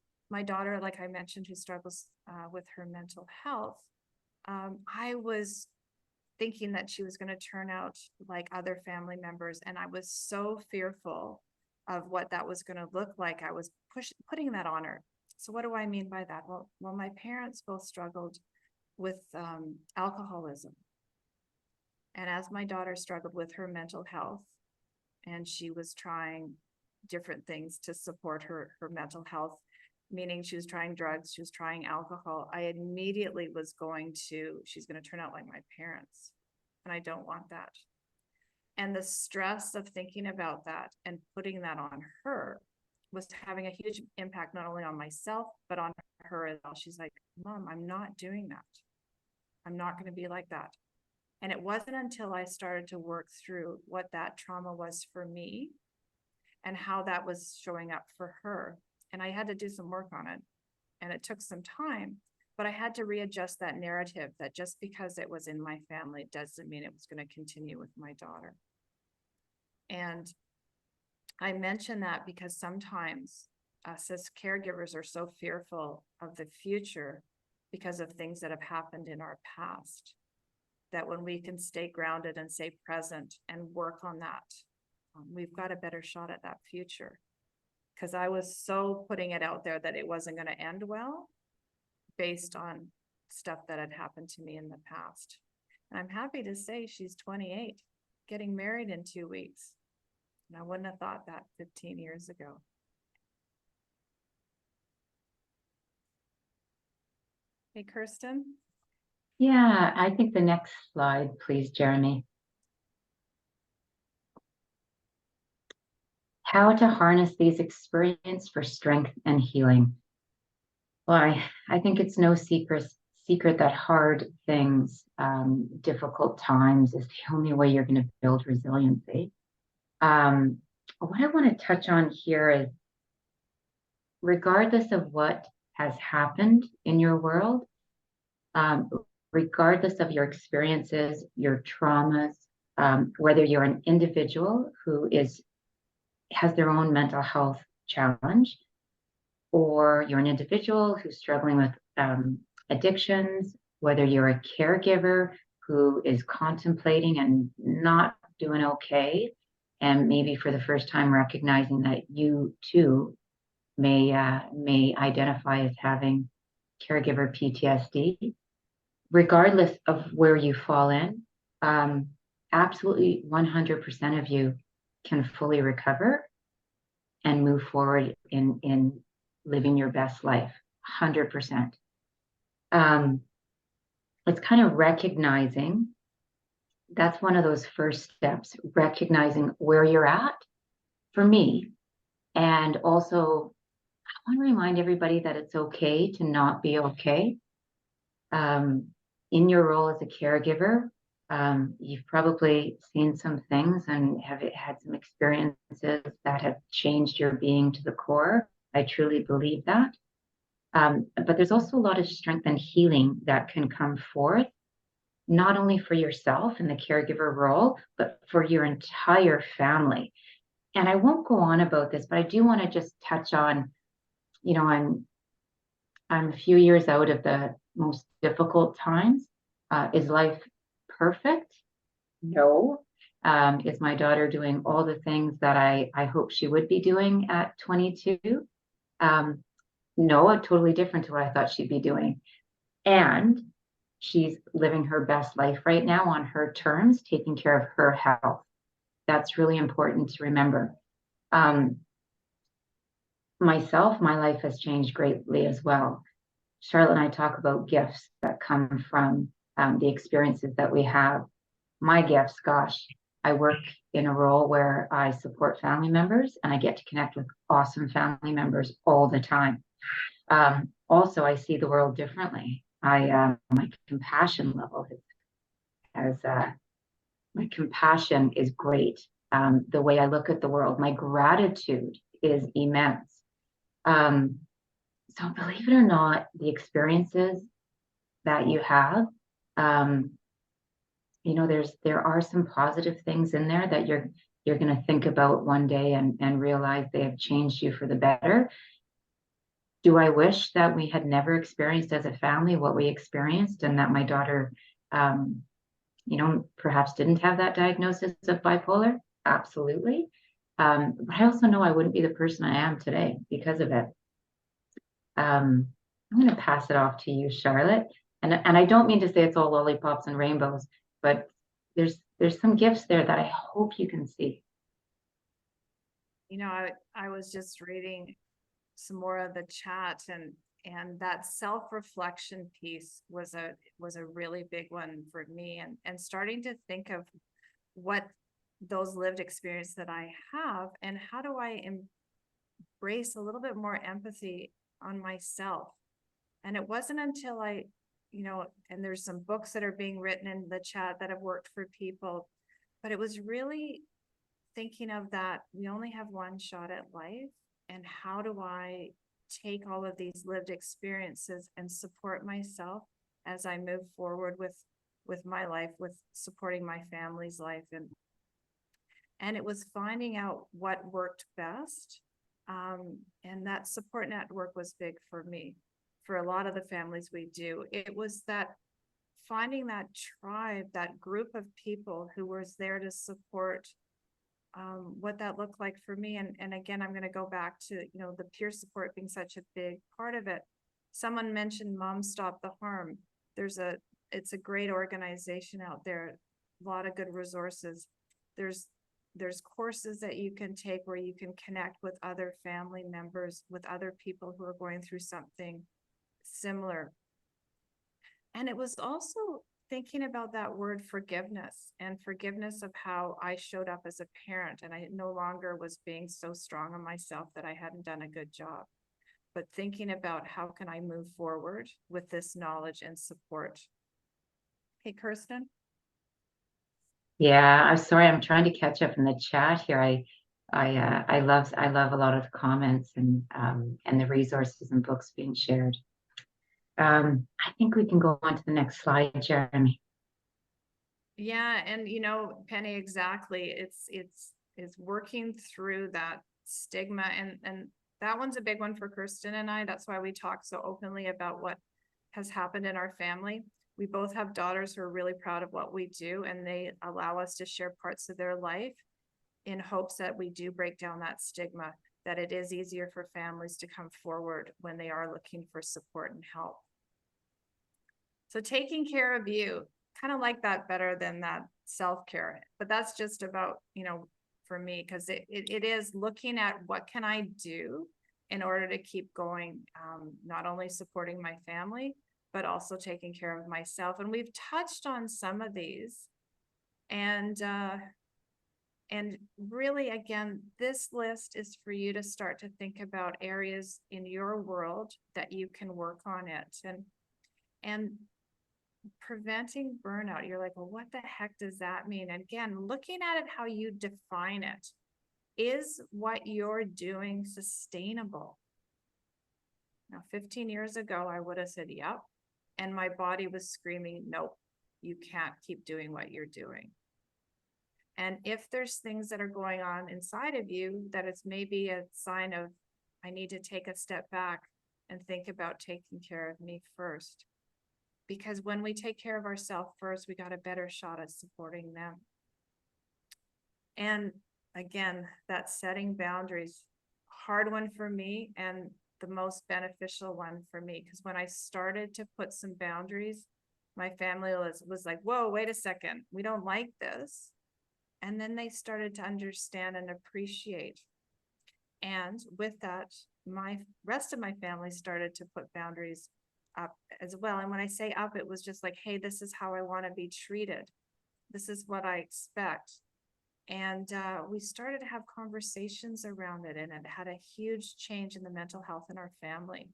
daughter, like I mentioned, who struggles with her mental health. I was thinking that she was going to turn out like other family members, and I was so fearful of what that was going to look like. I was putting that on her. So what do I mean by that? Well, my parents both struggled with alcoholism. And as my daughter struggled with her mental health, and she was trying different things to support her mental health, meaning she was trying drugs, she was trying alcohol, I immediately was she's going to turn out like my parents. And I don't want that. And the stress of thinking about that and putting that on her was having a huge impact, not only on myself, but on her as well. She's like, Mom, I'm not doing that. I'm not going to be like that. And it wasn't until I started to work through what that trauma was for me and how that was showing up for her. And I had to do some work on it. And it took some time, but I had to readjust that narrative that just because it was in my family doesn't mean it was going to continue with my daughter. And I mention that because sometimes us as caregivers are so fearful of the future because of things that have happened in our past, that when we can stay grounded and stay present and work on that, we've got a better shot at that future. Because I was so putting it out there that it wasn't going to end well based on stuff that had happened to me in the past. And I'm happy to say she's 28, getting married in 2 weeks. And I wouldn't have thought that 15 years ago. Hey, Kirsten? Yeah, I think the next slide, please, Jeremy. How to harness these experiences for strength and healing. Well, I think it's no secret that hard things, difficult times is the only way you're going to build resiliency. What I want to touch on here is, regardless of what has happened in your world, regardless of your experiences, your traumas, whether you're an individual who has their own mental health challenge, or you're an individual who's struggling with addictions, whether you're a caregiver who is contemplating and not doing okay, and maybe for the first time recognizing that you too may identify as having caregiver PTSD, regardless of where you fall in, absolutely 100% of you can fully recover and move forward in living your best life, 100%. It's kind of recognizing, that's one of those first steps, recognizing where you're at for me. And also, I want to remind everybody that it's okay to not be okay. In your role as a caregiver, you've probably seen some things and have had some experiences that have changed your being to the core. I truly believe that. But there's also a lot of strength and healing that can come forth not only for yourself in the caregiver role, but for your entire family. And I won't go on about this, but I do want to just touch on, I'm a few years out of the most difficult times. Is life perfect? No. Is my daughter doing all the things that I hope she would be doing at 22? No, totally different to what I thought she'd be doing. And she's living her best life right now on her terms, taking care of her health. That's really important to remember. Myself, my life has changed greatly as well. Charlotte and I talk about gifts that come from the experiences that we have. My gifts, gosh, I work in a role where I support family members and I get to connect with awesome family members all the time. Also, I see the world differently. My compassion level my compassion is great. The way I look at the world, my gratitude is immense. So believe it or not, the experiences that you have, there are some positive things in there that you're going to think about one day and realize they have changed you for the better. Do I wish that we had never experienced as a family what we experienced, and that my daughter, perhaps didn't have that diagnosis of bipolar? Absolutely. But I also know I wouldn't be the person I am today because of it. I'm going to pass it off to you, Charlotte. And I don't mean to say it's all lollipops and rainbows, but there's some gifts there that I hope you can see. I was just reading some more of the chat, and that self-reflection piece was a really big one for me, and starting to think of what those lived experiences that I have, and how do I embrace a little bit more empathy on myself. And it wasn't until and there's some books that are being written in the chat that have worked for people, but it was really thinking of that we only have one shot at life, and how do I take all of these lived experiences and support myself as I move forward with my life, with supporting my family's life. And it was finding out what worked best. And that support network was big for me. For a lot of the families we do, it was that finding that tribe, that group of people who was there to support what that looked like for me. And again, I'm going to go back to, the peer support being such a big part of it. Someone mentioned Mom Stop the Harm. It's a great organization out there, a lot of good resources. There's courses that you can take where you can connect with other family members, with other people who are going through something similar. And it was also thinking about that word forgiveness, and forgiveness of how I showed up as a parent, and I no longer was being so strong on myself that I hadn't done a good job, but thinking about how can I move forward with this knowledge and support. Hey, Kirsten. Yeah, I'm sorry. I'm trying to catch up in the chat here. I love a lot of the comments and the resources and books being shared. I think we can go on to the next slide, Jeremy. Yeah, and Penny, exactly. It's working through that stigma, and that one's a big one for Kirsten and I. That's why we talk so openly about what has happened in our family. We both have daughters who are really proud of what we do, and they allow us to share parts of their life in hopes that we do break down that stigma, that it is easier for families to come forward when they are looking for support and help. So taking care of you, kind of like that better than that self-care, but that's just about, for me, because it is looking at what can I do in order to keep going, not only supporting my family, but also taking care of myself. And we've touched on some of these, and really, again, this list is for you to start to think about areas in your world that you can work on it, and preventing burnout. You're like, well, what the heck does that mean? And again, looking at it how you define it. Is what you're doing sustainable? Now, 15 years ago, I would have said, yep. And my body was screaming, nope, you can't keep doing what you're doing. And if there's things that are going on inside of you, that it's maybe a sign of, I need to take a step back and think about taking care of me first. Because when we take care of ourselves first, we got a better shot at supporting them. And again, that setting boundaries, hard one for me and the most beneficial one for me. Because when I started to put some boundaries, my family was like, whoa, wait a second, we don't like this. And then they started to understand and appreciate. And with that, my rest of my family started to put boundaries up as well. And when I say up, it was just like, hey, this is how I want to be treated. This is what I expect. And we started to have conversations around it, and it had a huge change in the mental health in our family.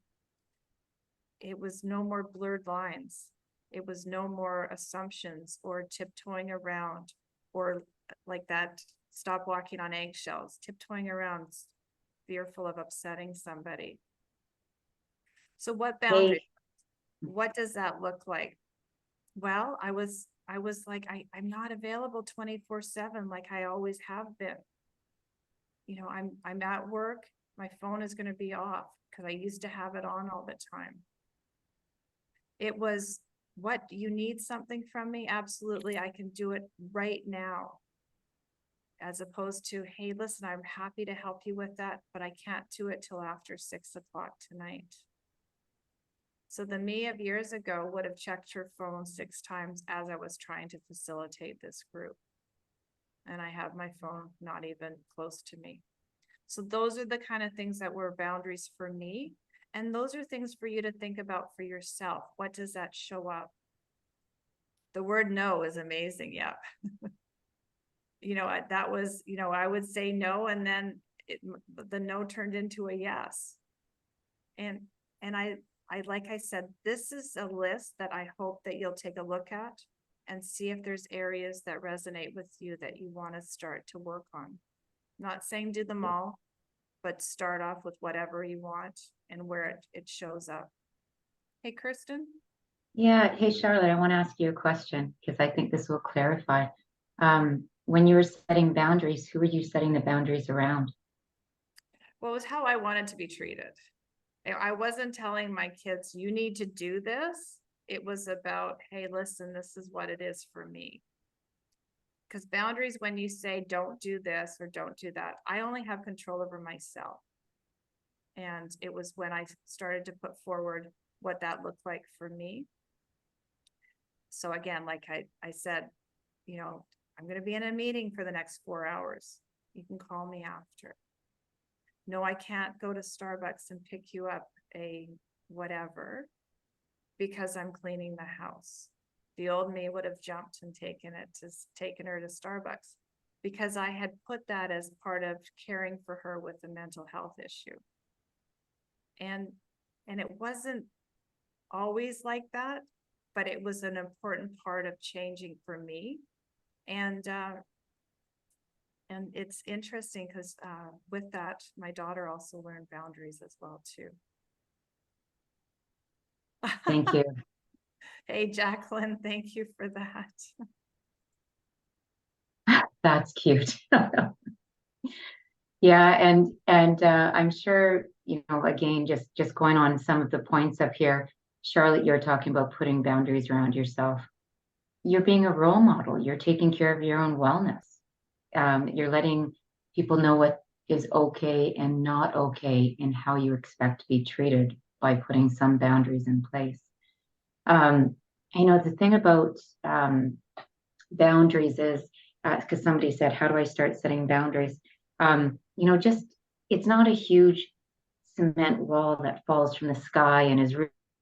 It was no more blurred lines. It was no more assumptions or tiptoeing around, or like that, stop walking on eggshells, tiptoeing around, fearful of upsetting somebody. So what boundary, what does that look like? Well, I was like, I'm not available 24/7 like I always have been. You know, I'm at work, my phone is going to be off because I used to have it on all the time. It was, what, you need something from me? Absolutely, I can do it right now. As opposed to, hey, listen, I'm happy to help you with that, but I can't do it till after 6 o'clock tonight. So the me of years ago would have checked her phone 6 times as I was trying to facilitate this group. And I have my phone not even close to me. So those are the kind of things that were boundaries for me. And those are things for you to think about for yourself. What does that show up? The word no is amazing. Yep. You know, that was, you know, I would say no, and then the no turned into a yes. And I, like I said, this is a list that I hope that you'll take a look at and see if there's areas that resonate with you that you want to start to work on. Not saying do them all, but start off with whatever you want and where it shows up. Hey, Kirsten? Yeah. Hey, Charlotte, I want to ask you a question because I think this will clarify. When you were setting boundaries, who were you setting the boundaries around? Well, it was how I wanted to be treated. I wasn't telling my kids, you need to do this. It was about, hey, listen, this is what it is for me. Because boundaries, when you say don't do this or don't do that, I only have control over myself. And it was when I started to put forward what that looked like for me. So again, like I said, you know, I'm going to be in a meeting for the next 4 hours. You can call me after. No, I can't go to Starbucks and pick you up a whatever because I'm cleaning the house. The old me would have jumped and taken her to Starbucks because I had put that as part of caring for her with a mental health issue. And it wasn't always like that, but it was an important part of changing for me. And it's interesting because with that, my daughter also learned boundaries as well too. Thank you. Hey, Jacqueline, thank you for that. That's cute. Yeah, and I'm sure, you know, again, just going on some of the points up here, Charlotte, you're talking about putting boundaries around yourself. You're being a role model. You're taking care of your own wellness. You're letting people know what is okay and not okay and how you expect to be treated by putting some boundaries in place. I know the thing about boundaries is, because somebody said, how do I start setting boundaries? You know, just, it's not a huge cement wall that falls from the sky and is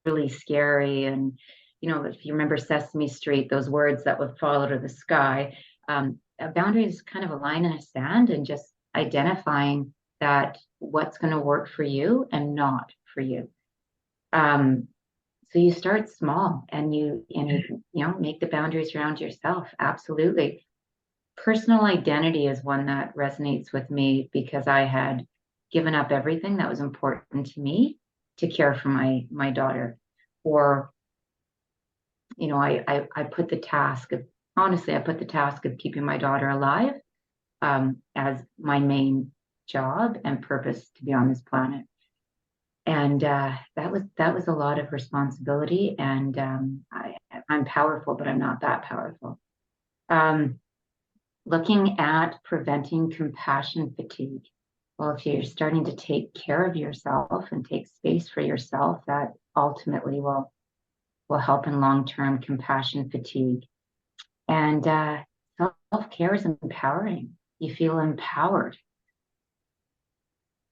really scary. And, you know, if you remember Sesame Street, those words that would fall out of the sky, a boundary is kind of a line in the sand and just identifying that what's going to work for you and not for you. So you start small and you know, make the boundaries around yourself. Absolutely. Personal identity is one that resonates with me because I had given up everything that was important to me to care for my daughter, or I put the task of, honestly, I put the task of keeping my daughter alive as my main job and purpose to be on this planet. And that was a lot of responsibility. And I'm powerful, but I'm not that powerful. Looking at preventing compassion fatigue. Well, if you're starting to take care of yourself and take space for yourself, that ultimately will help in long-term compassion fatigue. And self-care is empowering. You feel empowered.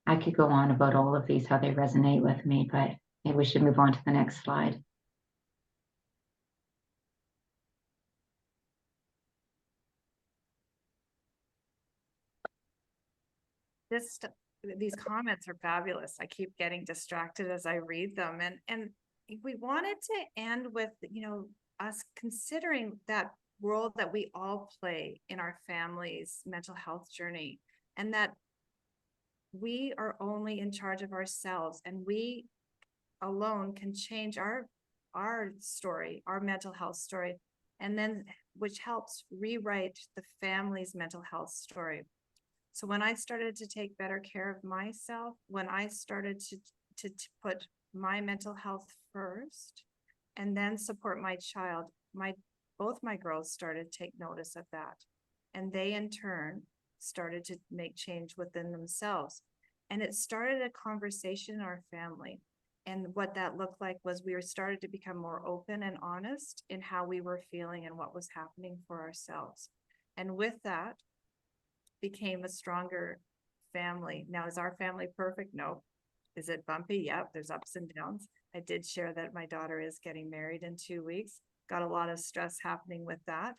I could go on about all of these, how they resonate with me, but maybe we should move on to the next slide. These comments are fabulous. I keep getting distracted as I read them. And we wanted to end with, us considering that role that we all play in our family's mental health journey, and that we are only in charge of ourselves, and we alone can change our story, our mental health story, and then which helps rewrite the family's mental health story. So when I started to take better care of myself, when I started to put my mental health first and then support my child, both my girls started to take notice of that. And they in turn started to make change within themselves. And it started a conversation in our family. And what that looked like was we started to become more open and honest in how we were feeling and what was happening for ourselves. And with that became a stronger family. Now, is our family perfect? No. Is it bumpy? Yep, there's ups and downs. I did share that my daughter is getting married in 2 weeks. Got a lot of stress happening with that.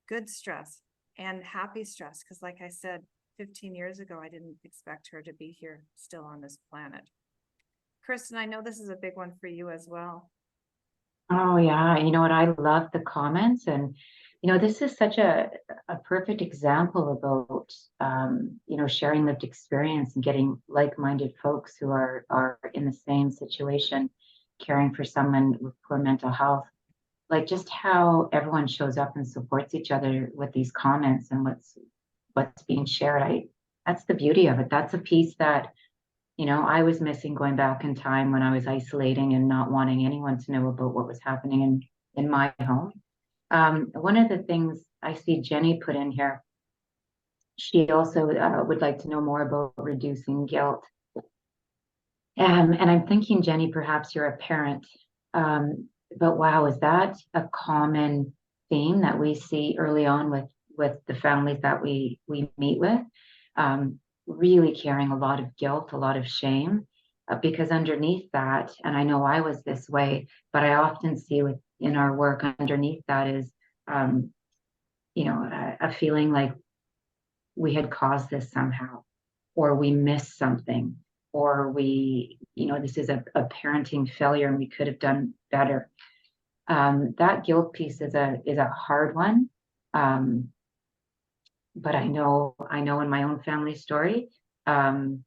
Good stress and happy stress. Because like I said, 15 years ago, I didn't expect her to be here still on this planet. Kristen, I know this is a big one for you as well. Oh yeah, you know what? I love the comments, and this is such a perfect example about sharing lived experience and getting like-minded folks who are in the same situation, caring for someone with poor mental health. Like just how everyone shows up and supports each other with these comments and what's being shared. That's the beauty of it. That's a piece that I was missing going back in time when I was isolating and not wanting anyone to know about what was happening in my home. One of the things I see Jenny put in here, she also would like to know more about reducing guilt. And I'm thinking, Jenny, perhaps you're a parent, but wow, is that a common theme that we see early on with the families that we meet with? Really carrying a lot of guilt, a lot of shame, because underneath that, and I know I was this way, but I often see in our work underneath that is, a feeling like we had caused this somehow, or we missed something, or this is a parenting failure and we could have done better. That guilt piece is a hard one. But I know in my own family story, with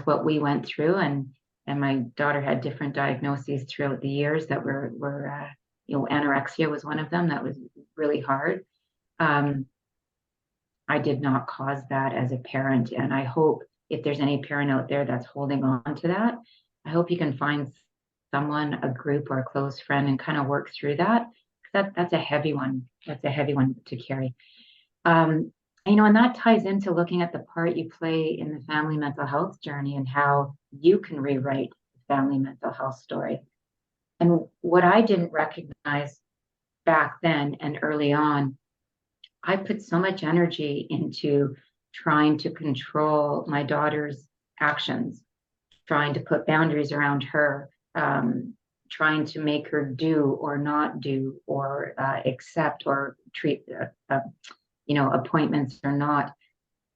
what we went through, and my daughter had different diagnoses throughout the years that were anorexia was one of them. That was really hard. I did not cause that as a parent, and I hope if there's any parent out there that's holding on to that, I hope you can find someone, a group or a close friend, and kind of work through that. That's a heavy one. That's a heavy one to carry. And that ties into looking at the part you play in the family mental health journey and how you can rewrite the family mental health story. And what I didn't recognize back then and early on, I put so much energy into trying to control my daughter's actions, trying to put boundaries around her, trying to make her do or not do, or accept or treat appointments or not.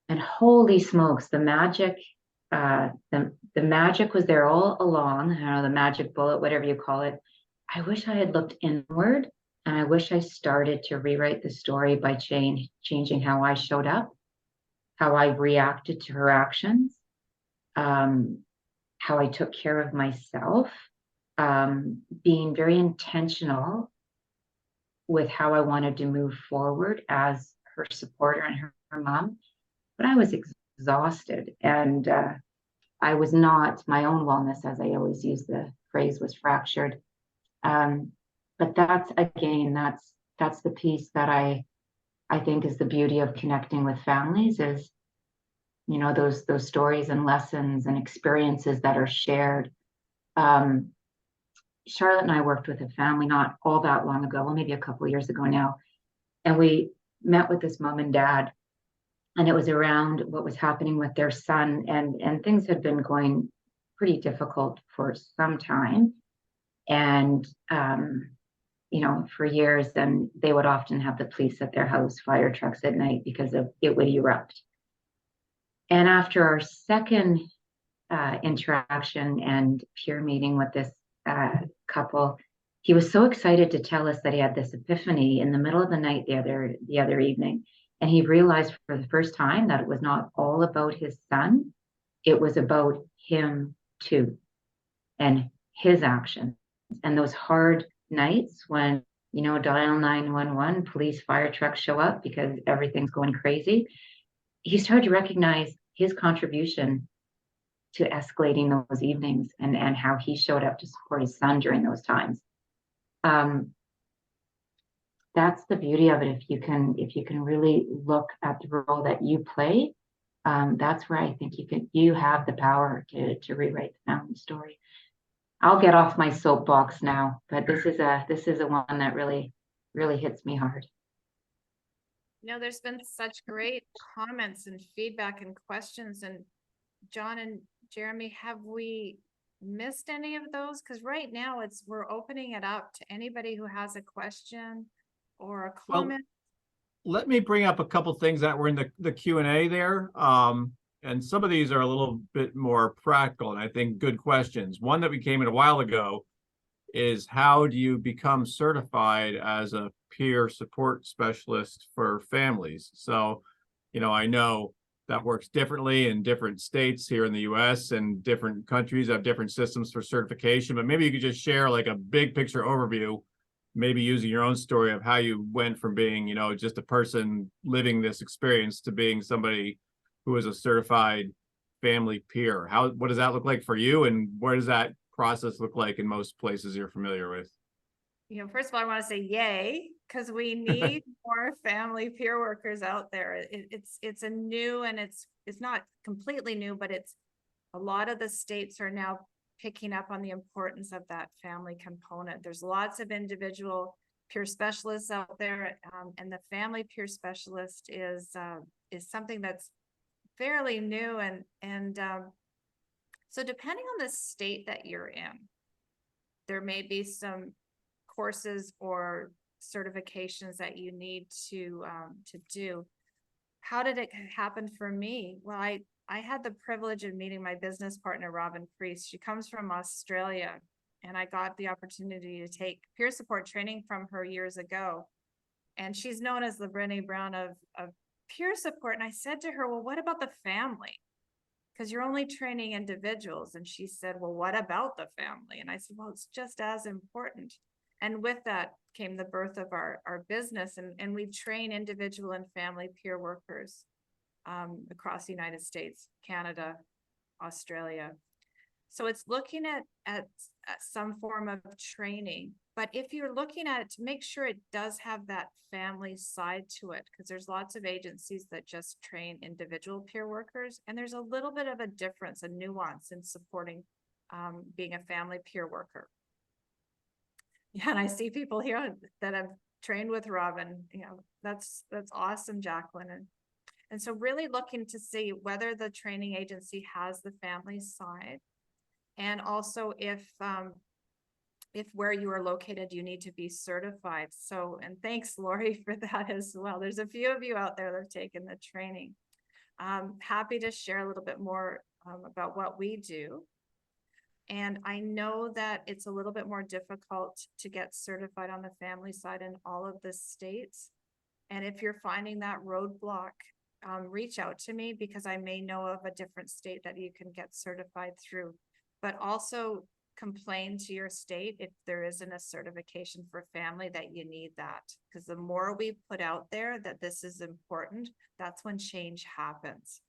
And holy smokes, the magic was there all along. The magic bullet, whatever you call it. I wish I had looked inward, and I wish I started to rewrite the story by changing how I showed up, how I reacted to her actions, how I took care of myself, being very intentional with how I wanted to move forward as her supporter and her mom. But I was exhausted, and I was not, my own wellness, as I always use the phrase, was fractured. But that's, again, that's the piece that I think is the beauty of connecting with families, is, you know, those stories and lessons and experiences that are shared. Charlotte and I worked with a family not all that long ago, well, maybe a couple of years ago now, and we met with this mom and dad, and it was around what was happening with their son, and things had been going pretty difficult for some time, and you know, for years. And they would often have the police at their house, fire trucks at night, because of it would erupt. And after our second interaction and peer meeting with this couple, he was so excited to tell us that he had this epiphany in the middle of the night the other evening, and he realized for the first time that it was not all about his son, it was about him too, and his actions. And those hard nights when, you know, dial 911, police, fire trucks show up because everything's going crazy, he started to recognize his contribution to escalating those evenings, and how he showed up to support his son during those times. That's the beauty of it. If you can really look at the role that you play, that's where I think you have the power to rewrite the family story. I'll get off my soapbox now, but this is a one that really hits me hard. You know, there's been such great comments and feedback and questions, and John and Jeremy, have we missed any of those? Because right now we're opening it up to anybody who has a question or a comment. Well, let me bring up a couple things that were in the Q&A there. And some of these are a little bit more practical, and I think good questions. One that we came in a while ago is, how do you become certified as a peer support specialist for families? So, you know, I know that works differently in different states here in the US, and different countries have different systems for certification, but maybe you could just share like a big picture overview, maybe using your own story of how you went from being, you know, just a person living this experience to being somebody who is a certified family peer. What does that look like for you, and where does that process look like in most places you're familiar with? You know, first of all, I want to say yay, because we need more family peer workers out there. It's a new, and it's not completely new, but it's a lot of the states are now picking up on the importance of that family component. There's lots of individual peer specialists out there, and the family peer specialist is something that's fairly new, and so depending on the state that you're in, there may be some courses or certifications that you need to do. How did it happen for me? Well, I had the privilege of meeting my business partner, Robin Priest. She comes from Australia, and I got the opportunity to take peer support training from her years ago. And she's known as the Brené Brown of peer support. And I said to her, well, what about the family? Because you're only training individuals. And she said, well, what about the family? And I said, well, it's just as important. And with that came the birth of our business. And we train individual and family peer workers across the United States, Canada, Australia. So it's looking at some form of training. But if you're looking at it, to make sure it does have that family side to it, because there's lots of agencies that just train individual peer workers. And there's a little bit of a difference, a nuance in supporting being a family peer worker. Yeah, and I see people here that have trained with Robin. You know, that's awesome, Jacqueline. And so really looking to see whether the training agency has the family side, and also if where you are located, you need to be certified. So, and thanks, Lori, for that as well. There's a few of you out there that have taken the training. Happy to share a little bit more about what we do. And I know that it's a little bit more difficult to get certified on the family side in all of the states. And if you're finding that roadblock, reach out to me, because I may know of a different state that you can get certified through. But also complain to your state if there isn't a certification for family that you need that. Because the more we put out there that this is important, that's when change happens.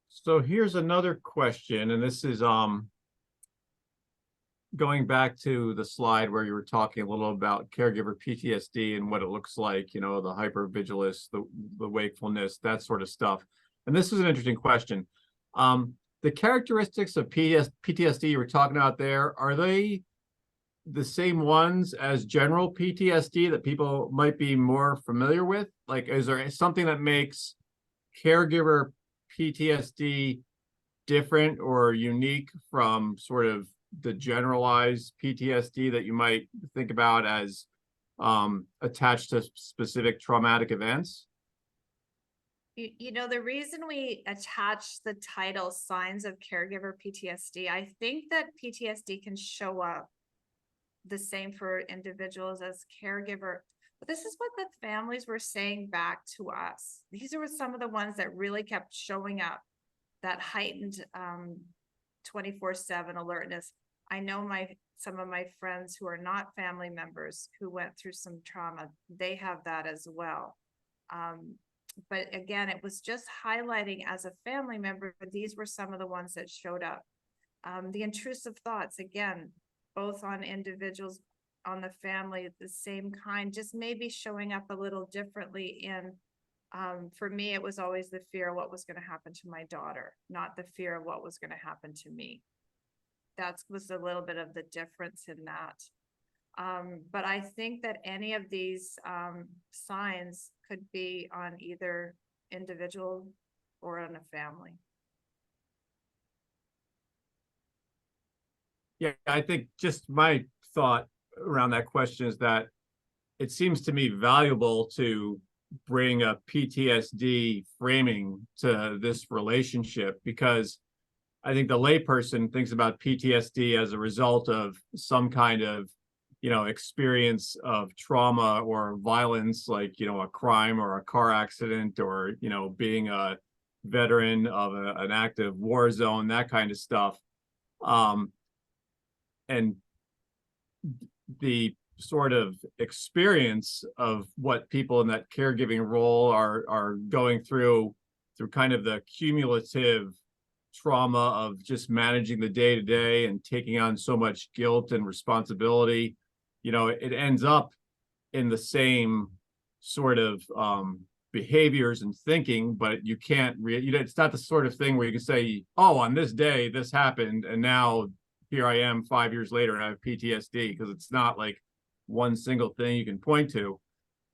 So here's another question, and this is going back to the slide where you were talking a little about caregiver PTSD and what it looks like, you know, the hypervigilance, the wakefulness, that sort of stuff. And this is an interesting question. The characteristics of PTSD you were talking about there, are they the same ones as general PTSD that people might be more familiar with? Like, is there something that makes caregiver PTSD different or unique from sort of the generalized PTSD that you might think about as attached to specific traumatic events? You know, the reason we attach the title signs of caregiver PTSD, I think that PTSD can show up the same for individuals as caregiver. But this is what the families were saying back to us. These were some of the ones that really kept showing up, that heightened 24/7 alertness. I know some of my friends who are not family members who went through some trauma, they have that as well. But again, it was just highlighting as a family member, these were some of the ones that showed up. The intrusive thoughts, again, both on individuals, on the family, the same kind, just maybe showing up a little differently in, for me, it was always the fear of what was going to happen to my daughter, not the fear of what was going to happen to me. That was a little bit of the difference in that. But I think that any of these signs could be on either individual or on a family. Yeah, I think just my thought around that question is that it seems to me valuable to bring a PTSD framing to this relationship, because I think the layperson thinks about PTSD as a result of some kind of, you know, experience of trauma or violence, like, you know, a crime or a car accident, or, you know, being a veteran of an active war zone, that kind of stuff. And the sort of experience of what people in that caregiving role are going through kind of the cumulative trauma of just managing the day to day and taking on so much guilt and responsibility, you know, it ends up in the same sort of behaviors and thinking, but you can't you know, it's not the sort of thing where you can say, oh, on this day this happened and now here I am 5 years later and I have PTSD, because it's not like one single thing you can point to.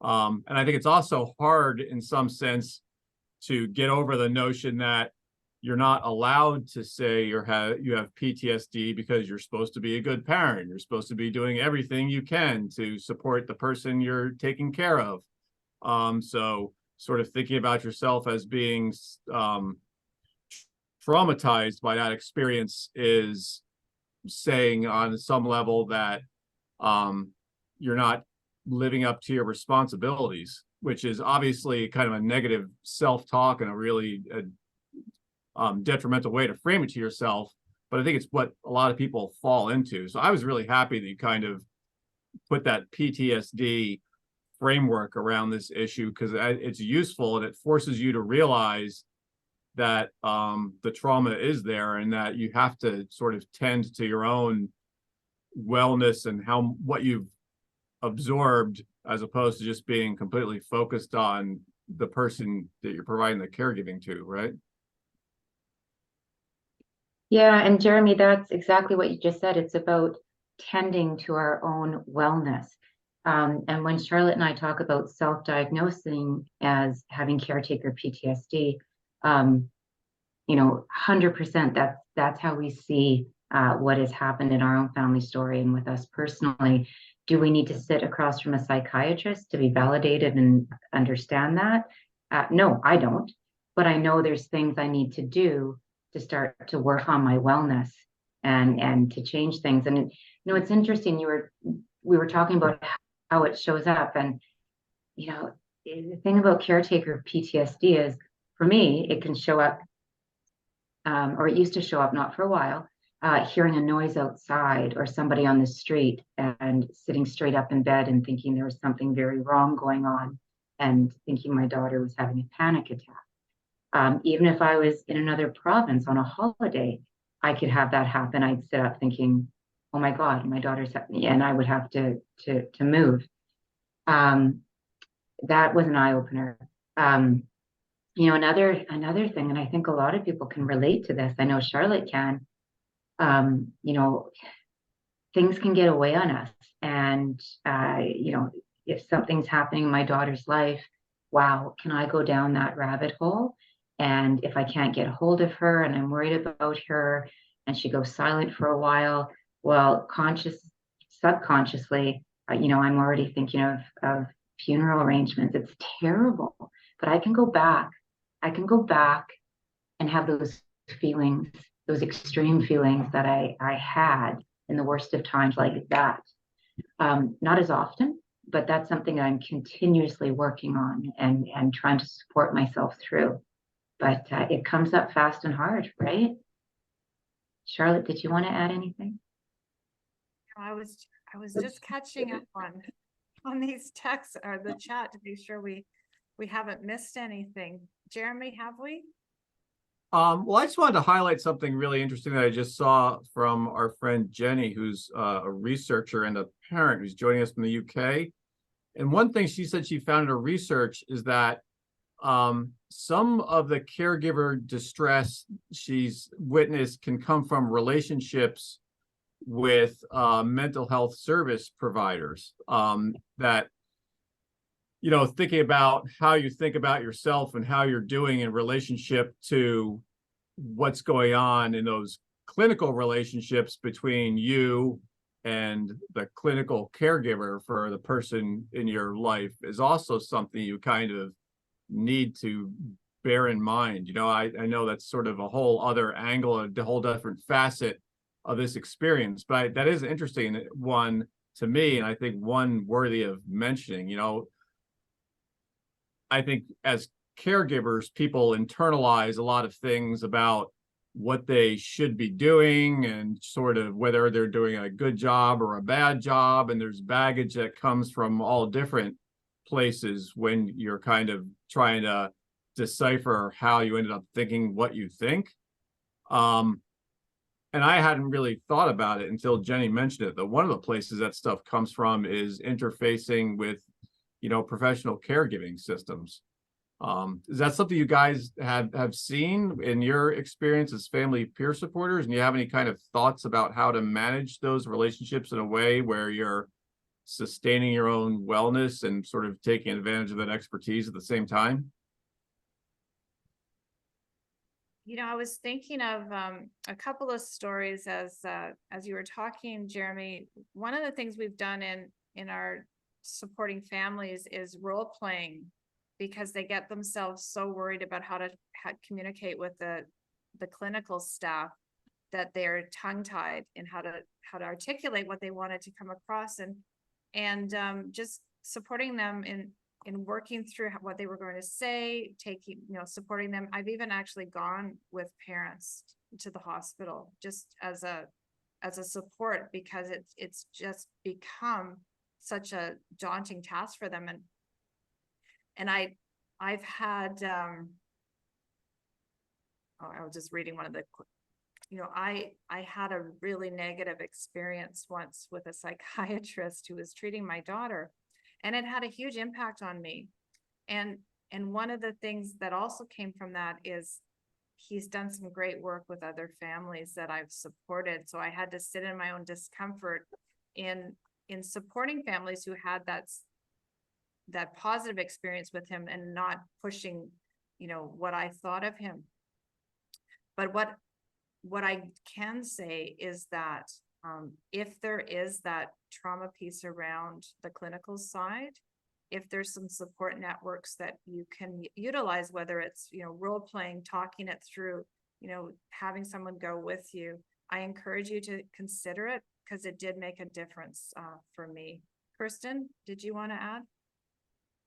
And I think it's also hard in some sense to get over the notion that you're not allowed to say you have PTSD, because you're supposed to be a good parent. You're supposed to be doing everything you can to support the person you're taking care of. So sort of thinking about yourself as being traumatized by that experience is saying on some level that you're not living up to your responsibilities, which is obviously kind of a negative self-talk and a really detrimental way to frame it to yourself. But I think it's what a lot of people fall into. So I was really happy that you kind of put that PTSD framework around this issue, because it's useful and it forces you to realize that the trauma is there and that you have to sort of tend to your own wellness and what you've absorbed, as opposed to just being completely focused on the person that you're providing the caregiving to, right? Yeah, and Jeremy, that's exactly what you just said. It's about tending to our own wellness. And when Charlotte and I talk about self-diagnosing as having caretaker PTSD, you know, 100%, that's how we see what has happened in our own family story and with us personally. Do we need to sit across from a psychiatrist to be validated and understand that? No, I don't. But I know there's things I need to do to start to work on my wellness and to change things. And you know, it's interesting. We were talking about how it shows up, and you know, the thing about caretaker PTSD is, for me, it can show up, or it used to show up, not for a while, hearing a noise outside or somebody on the street and sitting straight up in bed and thinking there was something very wrong going on and thinking my daughter was having a panic attack. Even if I was in another province on a holiday, I could have that happen. I'd sit up thinking, "Oh my God, my daughter's," and I would have to move. That was an eye opener. Another thing, and I think a lot of people can relate to this. I know Charlotte can. You know, things can get away on us, and if something's happening in my daughter's life, wow, can I go down that rabbit hole? And if I can't get a hold of her and I'm worried about her and she goes silent for a while, well, subconsciously, I'm already thinking of funeral arrangements. It's terrible, but I can go back. I can go back and have those feelings, those extreme feelings that I had in the worst of times like that. Not as often, but that's something I'm continuously working on and trying to support myself through. But it comes up fast and hard, right? Charlotte, did you want to add anything? I was just catching up on these texts or the chat to be sure we haven't missed anything. Jeremy, have we? Well, I just wanted to highlight something really interesting that I just saw from our friend Jenny, who's a researcher and a parent who's joining us from the UK. And one thing she said she found in her research is that some of the caregiver distress she's witnessed can come from relationships with mental health service providers, that thinking about how you think about yourself and how you're doing in relationship to what's going on in those clinical relationships between you and the clinical caregiver for the person in your life is also something you kind of need to bear in mind. I know that's sort of a whole other angle, a whole different facet of this experience, but that is an interesting one to me, and I think one worthy of mentioning. I think as caregivers, people internalize a lot of things about what they should be doing and sort of whether they're doing a good job or a bad job. And there's baggage that comes from all different places when you're kind of trying to decipher how you ended up thinking what you think. And I hadn't really thought about it until Jenny mentioned it, that one of the places that stuff comes from is interfacing with professional caregiving systems. Is that something you guys have seen in your experience as family peer supporters? And you have any kind of thoughts about how to manage those relationships in a way where you're sustaining your own wellness and sort of taking advantage of that expertise at the same time? I was thinking of a couple of stories as you were talking, Jeremy. One of the things we've done in our supporting families is role playing, because they get themselves so worried about how to communicate with the clinical staff that they're tongue-tied in how to articulate what they wanted to come across, and just supporting them in working through what they were going to say, supporting them. I've even actually gone with parents to the hospital just as a support, because it's just become such a daunting task for them. And I've had, I was just reading one of the, I had a really negative experience once with a psychiatrist who was treating my daughter, and it had a huge impact on me. And one of the things that also came from that is he's done some great work with other families that I've supported. So I had to sit in my own discomfort in supporting families who had that positive experience with him and not pushing, what I thought of him. But what I can say is that if there is that trauma piece around the clinical side, if there's some support networks that you can utilize, whether it's, role playing, talking it through, having someone go with you, I encourage you to consider it, because it did make a difference for me. Kirsten, did you want to add?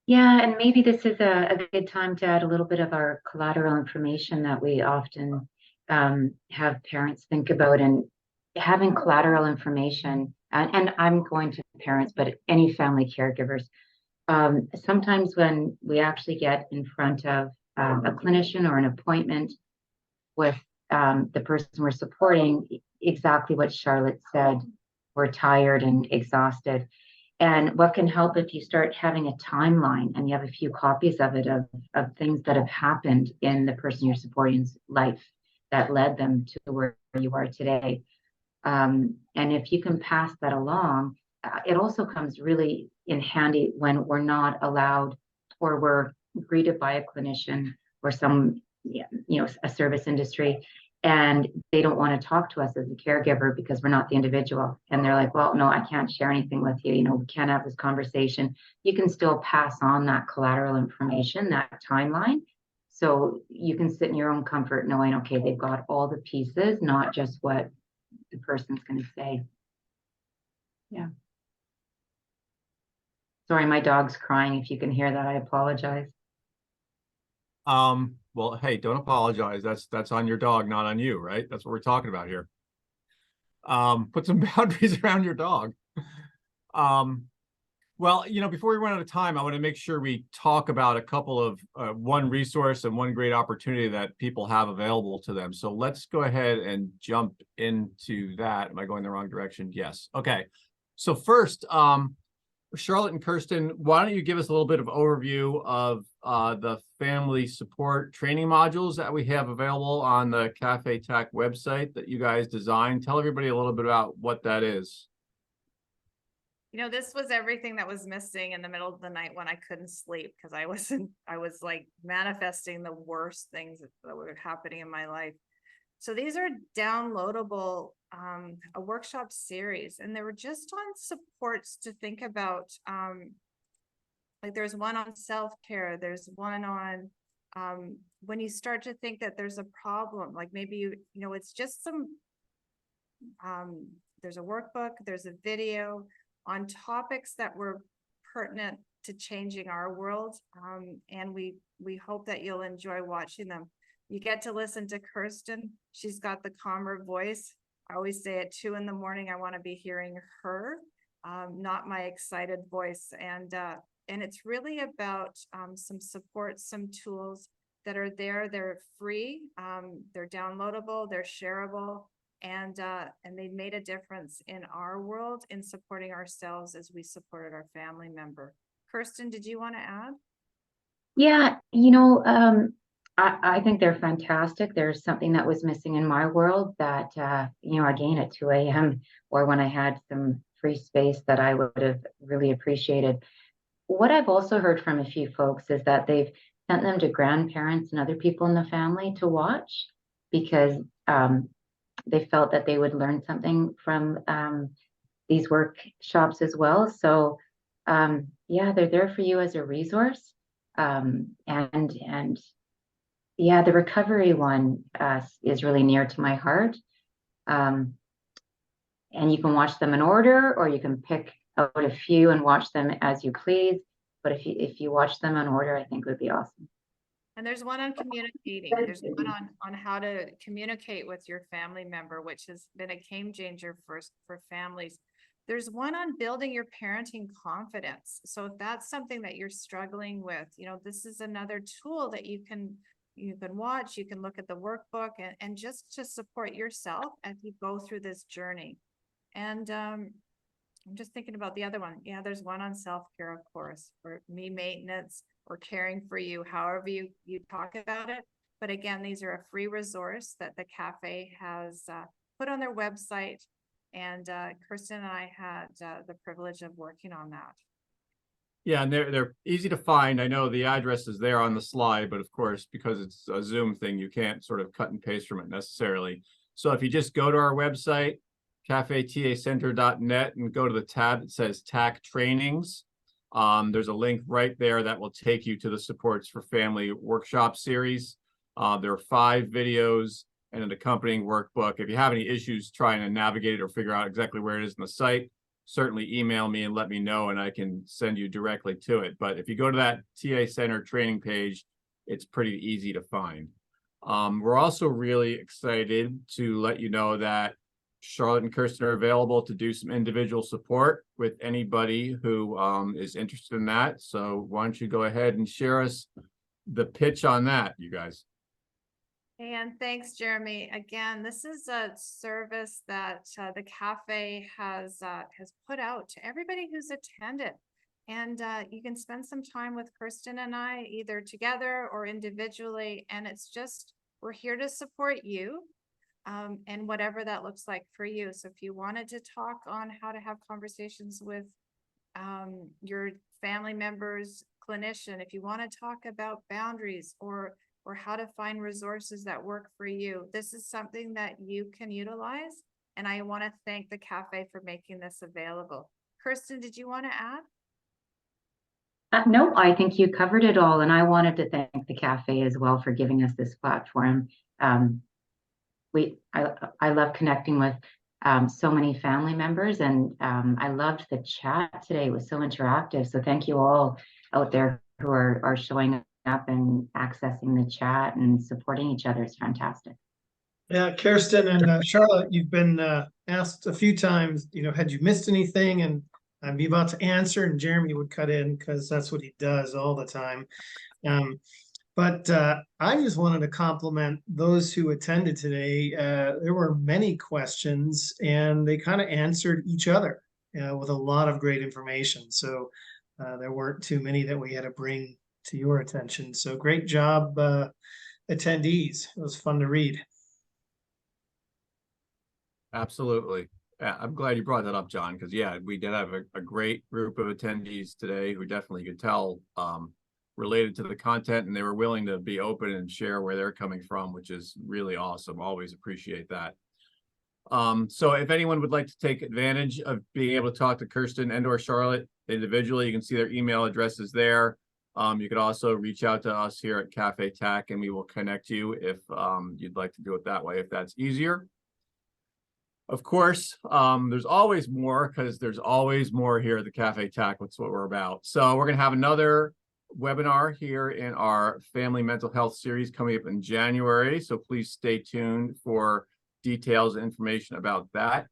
Yeah, and maybe this is a good time to add a little bit of our collateral information that we often have parents think about, and having collateral information. And I'm going to parents, but any family caregivers. Sometimes when we actually get in front of a clinician or an appointment with the person we're supporting, exactly what Charlotte said, we're tired and exhausted. And what can help if you start having a timeline and you have a few copies of it, of things that have happened in the person you're supporting's life that led them to where you are today. And if you can pass that along, it also comes really in handy when we're not allowed or we're greeted by a clinician or some, a service industry, and they don't want to talk to us as a caregiver because we're not the individual. And they're like, well, no, I can't share anything with you. We can't have this conversation. You can still pass on that collateral information, that timeline. So you can sit in your own comfort knowing, okay, they've got all the pieces, not just what the person's going to say. Yeah. Sorry, my dog's crying. If you can hear that, I apologize. Well, hey, don't apologize. That's on your dog, not on you, right? That's what we're talking about here. Put some boundaries around your dog. Well, before we run out of time, I want to make sure we talk about a couple of one resource and one great opportunity that people have available to them. So let's go ahead and jump into that. Am I going the wrong direction? Yes. Okay. So first, Charlotte and Kirsten, why don't you give us a little bit of overview of the family support training modules that we have available on the Cafe TAC website that you guys designed? Tell everybody a little bit about what that is. This was everything that was missing in the middle of the night when I couldn't sleep because I was like manifesting the worst things that were happening in my life. So these are downloadable, a workshop series, and they were just on supports to think about. Like there's one on self-care, there's one on when you start to think that there's a problem, like maybe it's just some there's a workbook, there's a video on topics that were pertinent to changing our world. And we hope that you'll enjoy watching them. You get to listen to Kirsten. She's got the calmer voice. I always say at 2 a.m, I want to be hearing her, not my excited voice. And it's really about some support, some tools that are there. They're free. They're downloadable. They're shareable. And they made a difference in our world in supporting ourselves as we supported our family member. Kirsten, did you want to add? Yeah, I think they're fantastic. There's something that was missing in my world that, again, at 2 a.m. or when I had some free space that I would have really appreciated. What I've also heard from a few folks is that they've sent them to grandparents and other people in the family to watch because they felt that they would learn something from these workshops as well. So yeah, they're there for you as a resource. And yeah, the recovery one is really near to my heart. And you can watch them in order, or you can pick out a few and watch them as you please. But if you watch them in order, I think would be awesome. And there's one on communicating. There's one on how to communicate with your family member, which has been a game changer for families. There's one on building your parenting confidence. So if that's something that you're struggling with, this is another tool that you can watch. You can look at the workbook and just to support yourself as you go through this journey. And I'm just thinking about the other one. Yeah, there's one on self-care, of course, for me maintenance or caring for you, however you talk about it. But again, these are a free resource that the cafe has put on their website. And Kirsten and I had the privilege of working on that. Yeah, and they're easy to find. I know the address is there on the slide, but of course, because it's a Zoom thing, you can't sort of cut and paste from it necessarily. So if you just go to our website, cafetacenter.net, and go to the tab that says TAC Trainings, there's a link right there that will take you to the Supports for Family workshop series. There are 5 videos and an accompanying workbook. If you have any issues trying to navigate it or figure out exactly where it is in the site, certainly email me and let me know, and I can send you directly to it. But if you go to that TA Center training page, it's pretty easy to find. We're also really excited to let you know that Charlotte and Kirsten are available to do some individual support with anybody who is interested in that. So why don't you go ahead and share us the pitch on that, you guys? And thanks, Jeremy. Again, this is a service that the cafe has put out to everybody who's attended. And you can spend some time with Kirsten and I, either together or individually. And it's just, we're here to support you. And whatever that looks like for you. So if you wanted to talk on how to have conversations with your family members, clinician, if you want to talk about boundaries or how to find resources that work for you, this is something that you can utilize. And I want to thank the cafe for making this available. Kirsten, did you want to add? No, I think you covered it all. And I wanted to thank the cafe as well for giving us this platform. I love connecting with so many family members, and I loved the chat today. It was so interactive. So thank you all out there who are showing up and accessing the chat and supporting each other. It's fantastic. Yeah, Kirsten and Charlotte, you've been asked a few times, had you missed anything? And I'd be about to answer, and Jeremy would cut in because that's what he does all the time. But I just wanted to compliment those who attended today. There were many questions, and they kind of answered each other with a lot of great information. So there weren't too many that we had to bring to your attention. So great job, attendees. It was fun to read. Absolutely. Yeah, I'm glad you brought that up, John, because yeah, we did have a great group of attendees today who definitely could tell related to the content, and they were willing to be open and share where they're coming from, which is really awesome. Always appreciate that. So if anyone would like to take advantage of being able to talk to Kirsten and or Charlotte individually, you can see their email addresses there. You could also reach out to us here at Cafe TAC, and we will connect you if you'd like to do it that way, if that's easier. Of course, there's always more, because there's always more here at the Cafe TAC. That's what we're about. So we're going to have another webinar here in our family mental health series coming up in January. So please stay tuned for details and information about that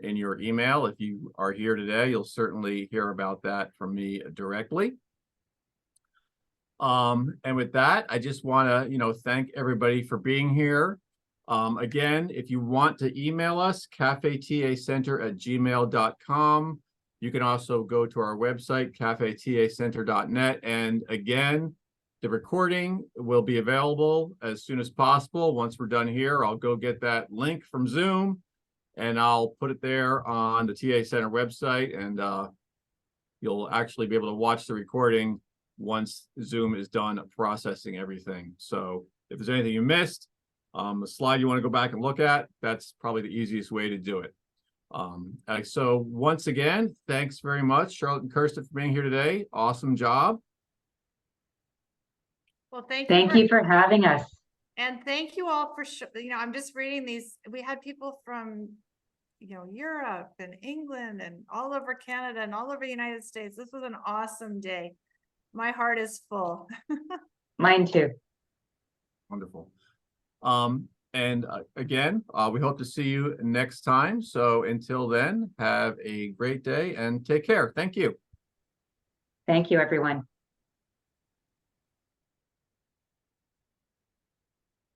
in your email. If you are here today, you'll certainly hear about that from me directly. And with that, I just want to, thank everybody for being here. Again, if you want to email us, cafetacenter@gmail.com. You can also go to our website, cafetacenter.net. And again, the recording will be available as soon as possible. Once we're done here, I'll go get that link from Zoom and I'll put it there on the TA Center website, and you'll actually be able to watch the recording once Zoom is done processing everything. So if there's anything you missed, a slide you want to go back and look at, that's probably the easiest way to do it. So once again, thanks very much, Charlotte and Kirsten, for being here today. Awesome job. Well, thank you for having us. And thank you all for, I'm just reading these. We had people from, Europe and England and all over Canada and all over the United States. This was an awesome day. My heart is full. Mine too. Wonderful. And again, we hope to see you next time. So until then, have a great day and take care. Thank you. Thank you, everyone.